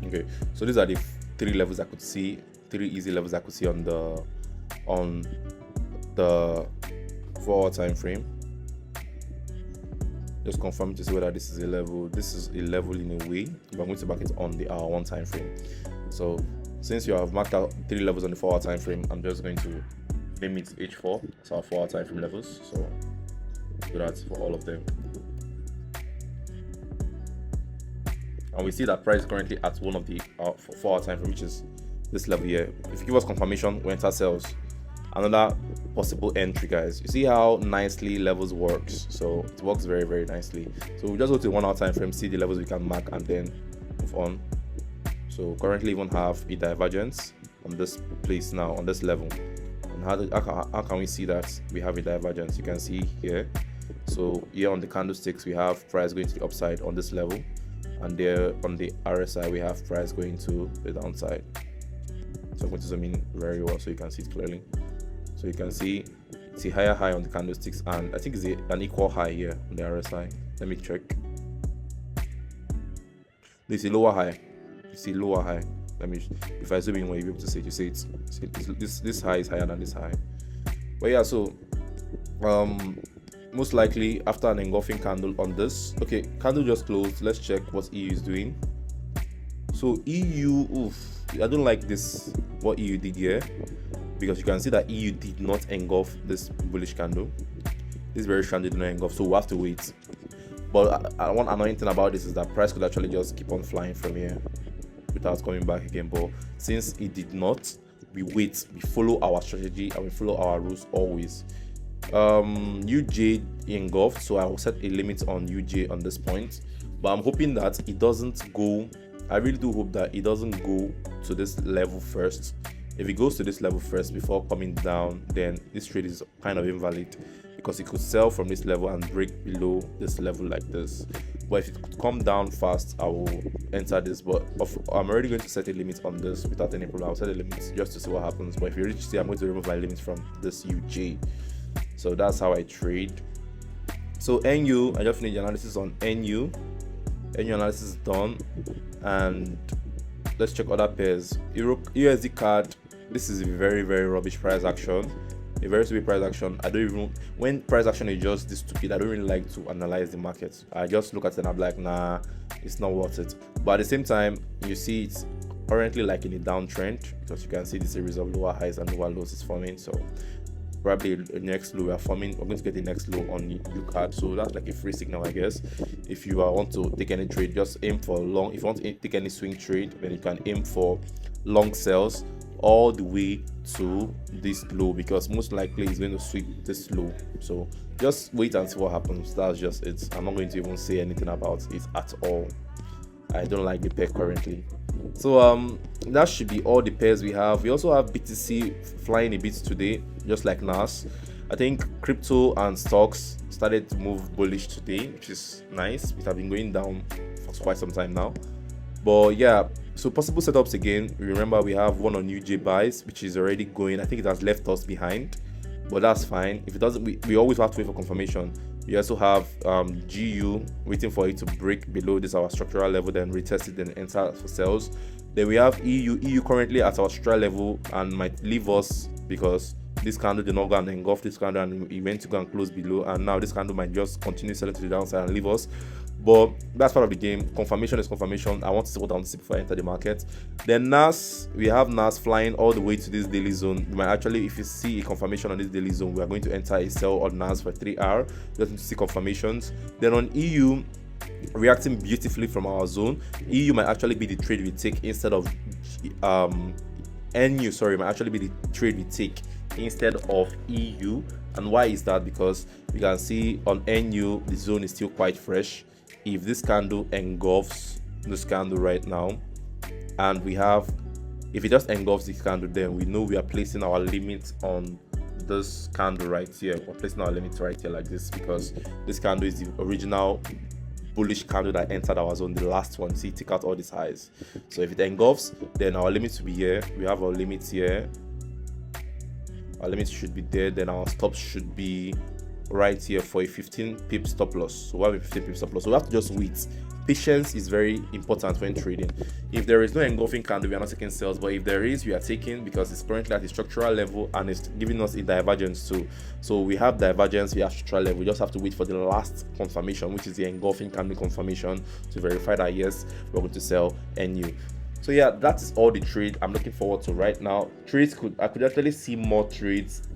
Okay, so these are the three levels I could see, three easy levels I could see on the 4-hour time frame. Just confirm to see whether this is a level. This is a level in a way, but I'm going to mark it on the hour 1 time frame. So since you have marked out 3 levels on the 4-hour time frame, I'm just going to name it H4. That's our 4-hour time frame levels. So do that for all of them. And we see that price is currently at one of the 4-hour time frame, which is this level here. If you give us confirmation, we enter sales. Another possible entry, guys. You see how nicely levels works. So it works very, very nicely. So we just go to the 1-hour time frame, see the levels we can mark, and then move on. So currently, we even have a divergence on this place now, on this level. And how can we see that we have a divergence? You can see here. So here on the candlesticks, we have price going to the upside on this level. And there on the RSI, we have price going to the downside. So I'm going to zoom in very well so you can see it clearly. So you can see it's a higher high on the candlesticks, and I think it's an equal high here on the RSI. Let me check. There's a lower high. You see lower high. If I zoom in, will you be able to see it? You see this high is higher than this high. But yeah, so most likely after an engulfing candle on this, okay, candle just closed. Let's check what EU is doing. So EU, I don't like this, what EU did here, because you can see that EU did not engulf this bullish candle. This very strong did not engulf, so we'll have to wait. But one annoying thing about this is that price could actually just keep on flying from here without coming back again. But since it did not, we wait, we follow our strategy, and we follow our rules always. UJ engulfed, so I will set a limit on UJ on this point, but I'm hoping that it doesn't go. I really do hope that it doesn't go to this level first. If it goes to this level first before coming down, then this trade is kind of invalid, because it could sell from this level and break below this level like this. But if it could come down fast, I will enter this. But I'm already going to set a limit on this without any problem. I'll set a limit just to see what happens. But if you reach, I'm going to remove my limit from this UJ. So that's how I trade. So NU, I just finished the analysis on NU. NU analysis is done, and let's check other pairs. USD card. This is a very, very rubbish price action. A very stupid price action. I don't even, when price action is just this stupid, I don't really like to analyze the market. I just look at it and I'm like, nah, it's not worth it. But at the same time, you see it's currently like in a downtrend, because you can see the series of lower highs and lower lows is forming. So probably the next low we are forming, we're going to get the next low on U card. So that's like a free signal, I guess. If you want to take any trade, just aim for long. If you want to take any swing trade, then you can aim for long sales all the way to this low, because most likely it's going to sweep this low. So just wait and see what happens. That's just it. I'm not going to even say anything about it at all. I don't like the pair currently. So that should be all the pairs we have. We also have BTC flying a bit today, just like NAS. I think crypto and stocks started to move bullish today, which is nice. It have been going down for quite some time now. But yeah, so possible setups again. Remember, we have one on UJ buys, which is already going. I think it has left us behind, but that's fine. If it doesn't, we always have to wait for confirmation. We also have GU waiting for it to break below this our structural level, then retest it, then enter for sales. Then we have EU currently at our structural level and might leave us because this candle did not go and engulf this candle and it went to go and close below, and now this candle might just continue selling to the downside and leave us. But that's part of the game. Confirmation is confirmation. I want to see what I want to see before I enter the market. Then NAS, we have NAS flying all the way to this daily zone. You might actually, if you see a confirmation on this daily zone, we are going to enter a sell on NAS for 3 hours. Just need to see confirmations. Then on EU, reacting beautifully from our zone. EU might actually be the trade we take instead of NU. Sorry, might actually be the trade we take instead of EU. And why is that? Because you can see on NU the zone is still quite fresh. If this candle engulfs this candle right now, and we have, if it just engulfs this candle, then we know we are placing our limit on this candle right here. We're placing our limit right here like this, because this candle is the original bullish candle that entered our zone, the last one. See, take out all these highs. So if it engulfs, then our limit will be here. We have our limits here. Our limit should be there. Then our stops should be right here for a 15 pip stop loss. So we have a 15 pip stop loss. So we have to just wait. Patience is very important when trading. If there is no engulfing candle, we are not taking sales, but if there is, we are taking, because it's currently at the structural level and it's giving us a divergence too. So we have divergence, we have structural level. We just have to wait for the last confirmation, which is the engulfing candle confirmation, to verify that yes, we're going to sell NU. So yeah, that is all the trade I'm looking forward to right now. I could actually see more trades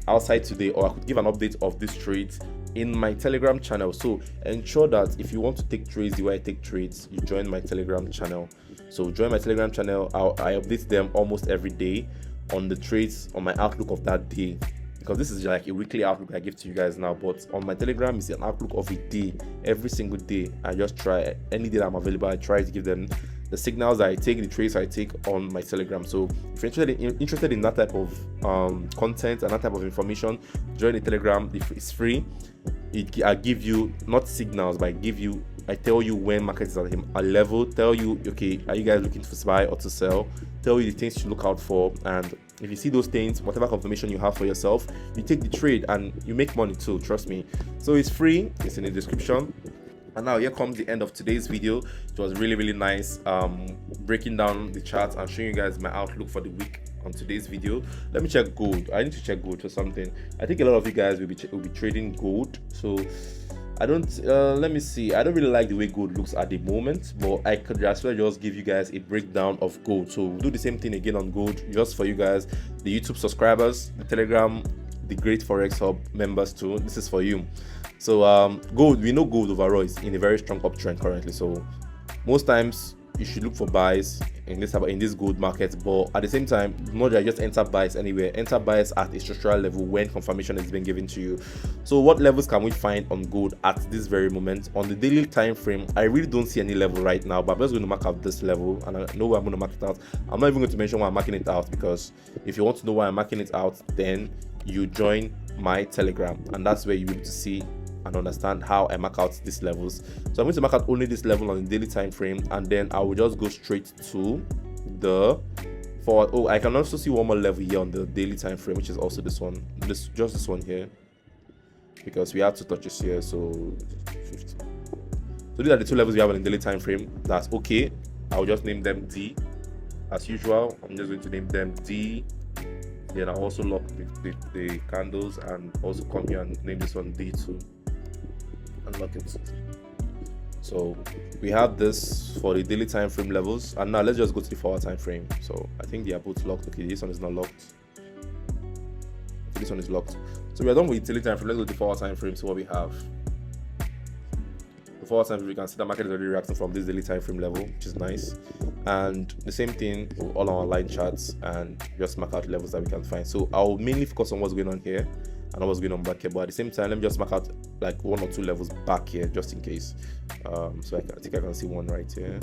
outside today, or I could give an update of these trades in my Telegram channel. So ensure that if you want to take trades the way I take trades, you join my Telegram channel. So join my Telegram channel. I update them almost every day on the trades, on my outlook of that day, because this is like a weekly outlook I give to you guys now, but on my Telegram it's an outlook of a day. Every single day I just try, any day that I'm available, I try to give them the signals that I take, the trades I take on my Telegram. So if you're interested in that type of content and that type of information, join the Telegram. It's free. I give you not signals, but I tell you when market is at a level, tell you, okay, are you guys looking to buy or to sell, tell you the things to look out for, and if you see those things, whatever confirmation you have for yourself, you take the trade and you make money too, trust me. So it's free, it's in the description. And now here comes the end of today's video. It was really nice breaking down the charts and showing you guys my outlook for the week on today's video. Let me check gold. I need to check gold for something. I think a lot of you guys will be trading gold, so I don't let me see. I don't really like the way gold looks at the moment, but I could as well just give you guys a breakdown of gold. So we'll do the same thing again on gold, just for you guys, the YouTube subscribers, the Telegram, the Great Forex Hub members too. This is for you. So gold, we know gold overall is in a very strong uptrend currently, so most times you should look for buys in this gold market, but at the same time, not just enter buys anywhere. Enter buys at a structural level when confirmation has been given to you. So what levels can we find on gold at this very moment? On the daily time frame, I really don't see any level right now, but I'm just going to mark out this level, and I know where I'm going to mark it out. I'm not even going to mention why I'm marking it out, because if you want to know why I'm marking it out, then you join my Telegram, and that's where you'll be able to see and understand how I mark out these levels. So I'm going to mark out only this level on the daily time frame, and then I will just go straight to the forward. Oh, I can also see one more level here on the daily time frame, which is also this one, just this one here, because we have two touches here. So 50. So these are the two levels we have on the daily time frame. That's okay. I'll just name them D as usual. I'm just going to name them D. Then I'll also lock the candles, and also come here and name this one D2. Unlock it. So we have this for the daily time frame levels, and now let's just go to the forward time frame. So I think they are both locked. Okay, this one is not locked. This one is locked. So we are done with the daily time frame. Let's go to the forward time frame. So what we have, the forward time frame, we can see the market is already reacting from this daily time frame level, which is nice. And the same thing with all our line charts, and just mark out levels that we can find. So I'll mainly focus on what's going on here and what's going on back here, but at the same time, let me just mark out like one or two levels back here just in case. So I think I can see one right here.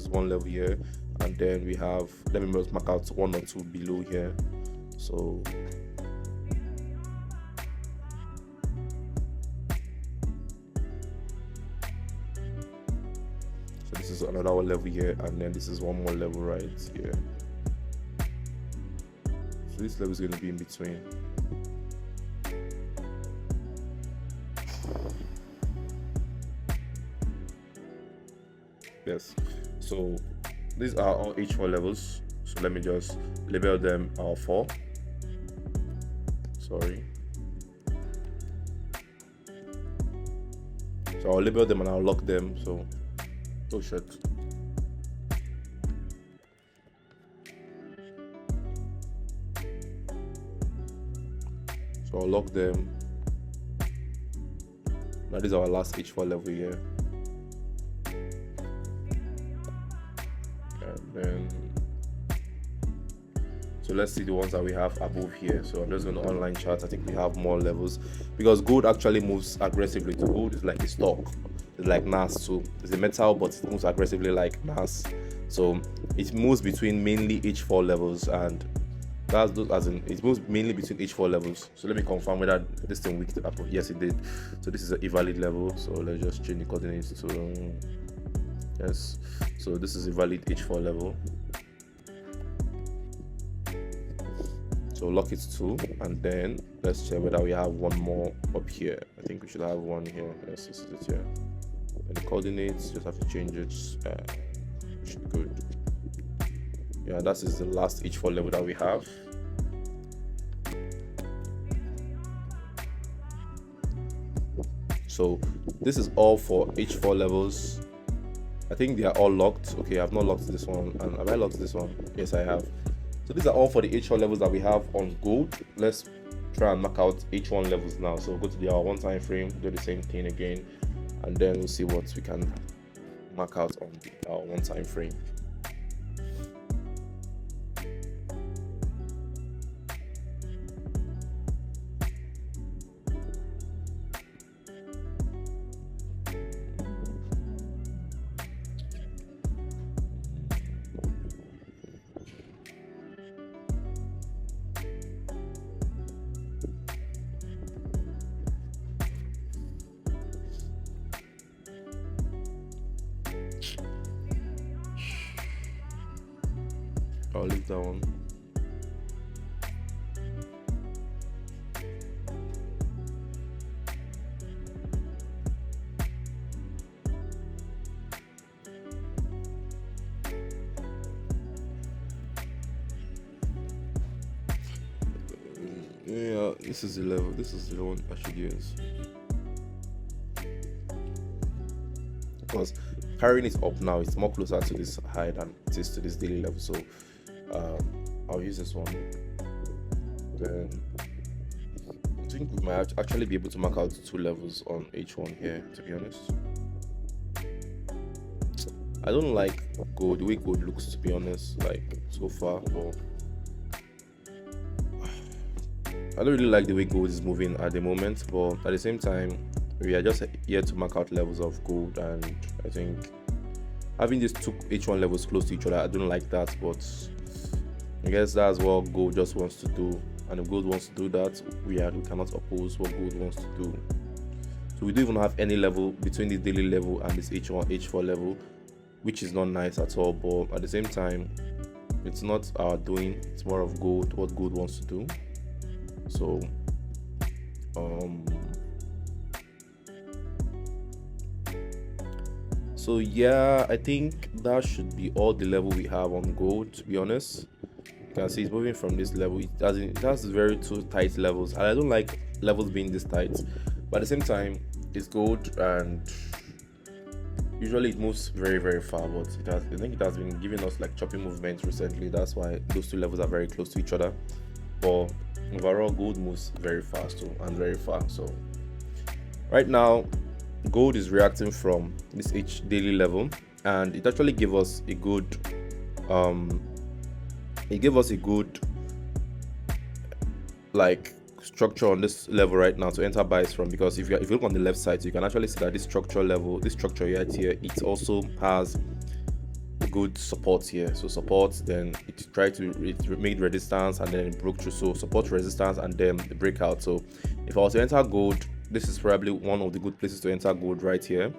is one level here, and then we have, let me just mark out 1 or 2 below here. So this is another one level here, and then this is one more level right here. So this level is going to be in between. Yes, so these are all H4 levels. So let me just label them R4. Sorry. So I'll label them and I'll lock them. So, oh shit. So I'll lock them. Now this is our last H4 level here. And then, so let's see the ones that we have above here. So I'm just going to online chart. I think we have more levels because gold actually moves aggressively. So gold is like a stock, it's like NAS. So it's a metal, but it moves aggressively like NAS. So it moves between mainly H4 levels, and that's those, as in it moves mainly between H4 levels. So let me confirm whether this thing weak up. Yes, it did. So this is an invalid level. So let's just change the coordinates to yes. So this is a valid H4 level. So lock it to, and then let's check whether we have one more up here. I think we should have one here. Yes, this is it here. And the coordinates, just have to change it. Should be good. Yeah, that is the last H4 level that we have. So this is all for H4 levels. I think they are all locked. Okay, I've not locked this one. And have I locked this one? Yes, I have. So these are all for the H4 levels that we have on gold. Let's try and mark out H1 levels now. So go to the hour 1 time frame, do the same thing again, and then we'll see what we can mark out on the hour 1 time frame. I'll leave that one. Yeah, this is the level. This is the one I should use. Because carrying it up now, it's more closer to this high than it is to this daily level. So I'll use this one. Then I think we might actually be able to mark out 2 levels on H1 here, to be honest. I don't like gold, the way gold looks, to be honest, like so far. But I don't really like the way gold is moving at the moment, but at the same time, we are just here to mark out levels of gold, and I think having these 2 H1 levels close to each other, I don't like that, but I guess that's what gold just wants to do, and if gold wants to do that, we cannot oppose what gold wants to do. So we don't even have any level between the daily level and this H4 level, which is not nice at all, but at the same time, it's not our doing, it's more of gold, what gold wants to do. So yeah, I think that should be all the level we have on gold, to be honest. You can see it's moving from this level. It has very 2 tight levels, and I don't like levels being this tight, but at the same time it's gold, and usually it moves very, very far, but I think it has been giving us like choppy movements recently. That's why those 2 levels are very close to each other. But overall, gold moves very fast too, and very far. So right now gold is reacting from this daily level, and it actually gave us a good like structure on this level right now to enter buys from, because if you look on the left side, so you can actually see that this structure level, this structure right here, it also has good support here. So support, then it made resistance, and then it broke through. So support, resistance, and then the breakout. So if I was to enter gold, this is probably one of the good places to enter gold right here,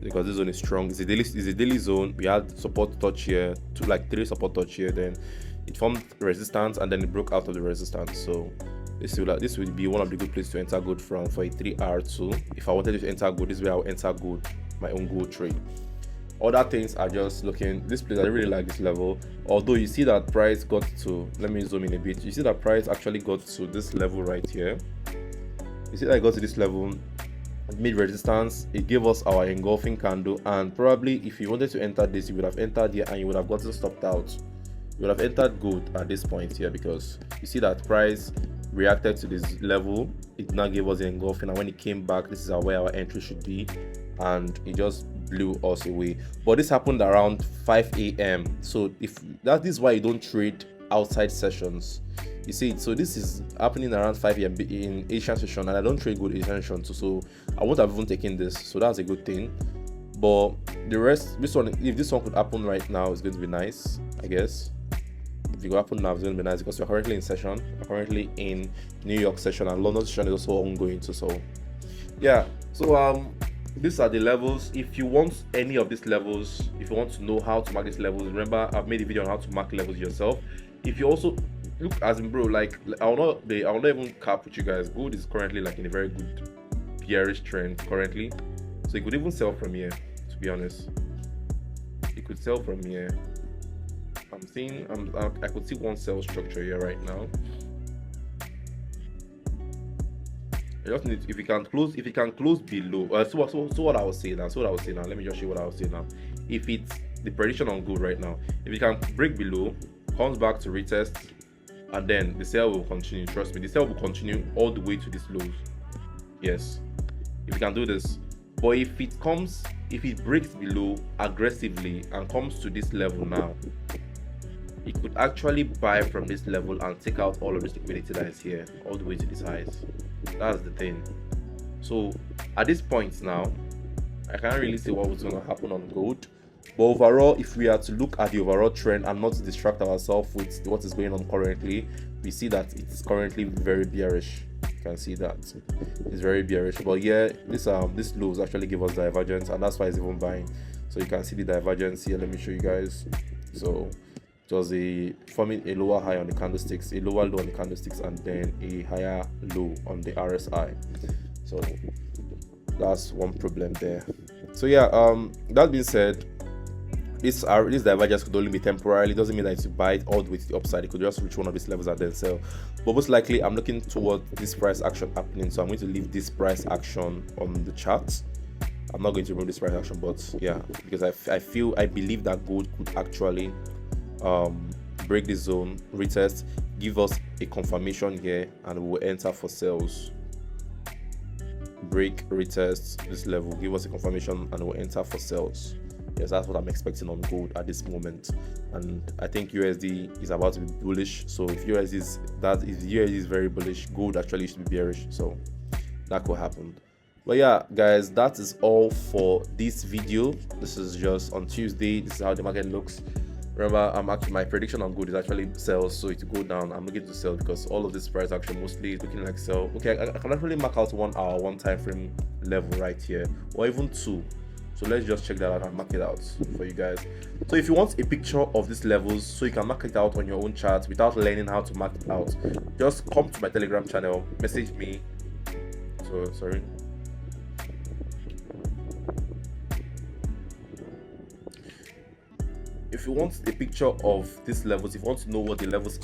because this zone is strong. It's a daily zone. We had support touch here, three support touch here, then it formed resistance, and then it broke out of the resistance. So this will be one of the good places to enter gold from for a 3-hour too. If I wanted to enter gold, this is where I'll enter gold, my own gold trade. Other things are just looking this place. I really like this level, although you see that price got to, let me zoom in a bit. You see that price actually got to this level right here. You see that I got to this level, it made resistance, it gave us our engulfing candle, and probably if you wanted to enter this, you would have entered here and you would have gotten stopped out. You would have entered gold at this point here, because you see that price reacted to this level, it now gave us the engulfing, and when it came back, this is where our entry should be, and it just blew us away. But this happened around 5 a.m. so if that is why you don't trade outside sessions, you see. So this is happening around 5 a.m. in Asian session, and I don't trade good Asian session too, so I won't have even taken this, so that's a good thing. But the rest, this one, if this one could happen right now, it's going to be nice, I guess. If it could happen now, it's going to be nice, because we're currently in session. We're currently in New York session, and London session is also ongoing too. So yeah, so these are the levels. If you want any of these levels, if you want to know how to mark these levels, remember I've made a video on how to mark levels yourself. If you also look, as in bro, like I'll not even cap with you guys. Gold is currently like in a very good bearish trend currently, so it could even sell from here. To be honest, it could sell from here. I could see one sell structure here right now. I just need, if you can close below. So what I was saying now. Let me just show you what I was saying now. If it's the prediction on gold right now, if you can break below, comes back to retest, and then the sell will continue. Trust me, the sell will continue all the way to this lows. Yes, if you can do this. But if it breaks below aggressively and comes to this level now, it could actually buy from this level and take out all of this liquidity that is here all the way to these highs. That's the thing. So at this point now, I can't really see what was going to happen on gold. But overall, if we are to look at the overall trend and not to distract ourselves with what is going on currently, we see that it's currently very bearish. You can see that it's very bearish. But yeah, this lows actually give us divergence, and that's why it's even buying. So you can see the divergence here. Let me show you guys. So it was forming a lower high on the candlesticks, a lower low on the candlesticks, and then a higher low on the RSI. So that's one problem there. So yeah, that being said, this divergence could only be temporarily. It doesn't mean that it's to buy it all the way to the upside. It could just reach one of these levels and then sell. But most likely, I'm looking toward this price action happening, so I'm going to leave this price action on the chart. I'm not going to remove this price action, but yeah, because I believe that gold could actually break this zone, retest, give us a confirmation here, and we will enter for sales. Break, retest this level, give us a confirmation, and we'll enter for sales. Yes, that's what I'm expecting on gold at this moment. And I think USD is about to be bullish. So if USD is very bullish, gold actually should be bearish. So that could happen. But yeah, guys, that is all for this video. This is just on Tuesday. This is how the market looks. Remember, my prediction on gold is actually sell, so it will go down. I'm looking to sell because all of this price action mostly is looking like sell. Okay, I can actually mark out 1 hour, 1 time frame level right here, or even 2. So let's just check that out and mark it out for you guys. So if you want a picture of these levels so you can mark it out on your own chart without learning how to mark it out, just come to my Telegram channel, message me. So sorry. If you want a picture of these levels, if you want to know what the levels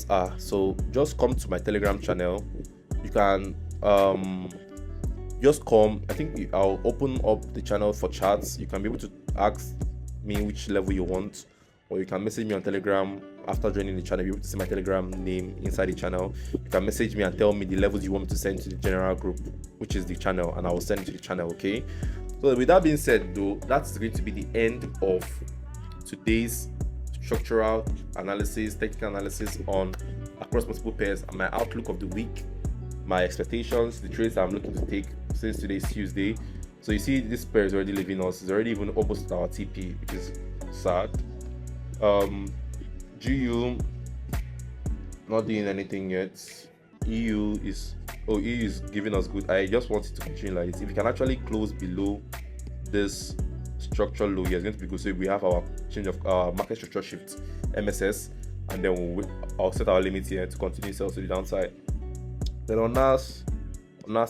are, so just come to my Telegram channel. You can just come. I think I'll open up the channel for chats. You can be able to ask me which level you want, or you can message me on Telegram after joining the channel. You'll be able to see my Telegram name inside the channel. You can message me and tell me the levels you want me to send to the general group, which is the channel, and I will send it to the channel. Okay. So with that being said, though, that's going to be the end of today's structural analysis, technical analysis on across multiple pairs, and my outlook of the week, my expectations, the trades I'm looking to take since today's Tuesday. So you see this pair is already leaving us. It's already even almost at our TP, which is sad. GU not doing anything yet. EU is giving us good. I just want it to continue like this. If we can actually close below this structure low here, it's going to be good. So we have our change of market structure shift MSS, and then I'll set our limit here to continue sell to the downside. Then on NAS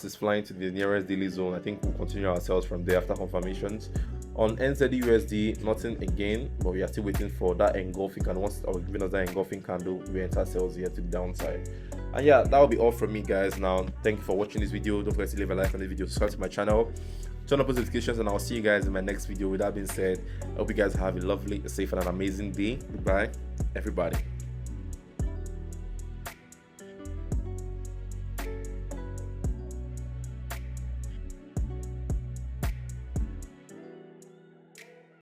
is flying to the nearest daily zone. I think we'll continue our sales from there after confirmations. On NZUSD, nothing again, but we are still waiting for that engulfing, and once I was giving us that engulfing candle, we enter sales here to the downside. And yeah, that will be all from me, guys. Now, thank you for watching this video. Don't forget to leave a like on the video, subscribe to my channel, turn on post notifications, and I'll see you guys in my next video. With that being said, I hope you guys have a lovely, safe, and an amazing day. Goodbye, everybody.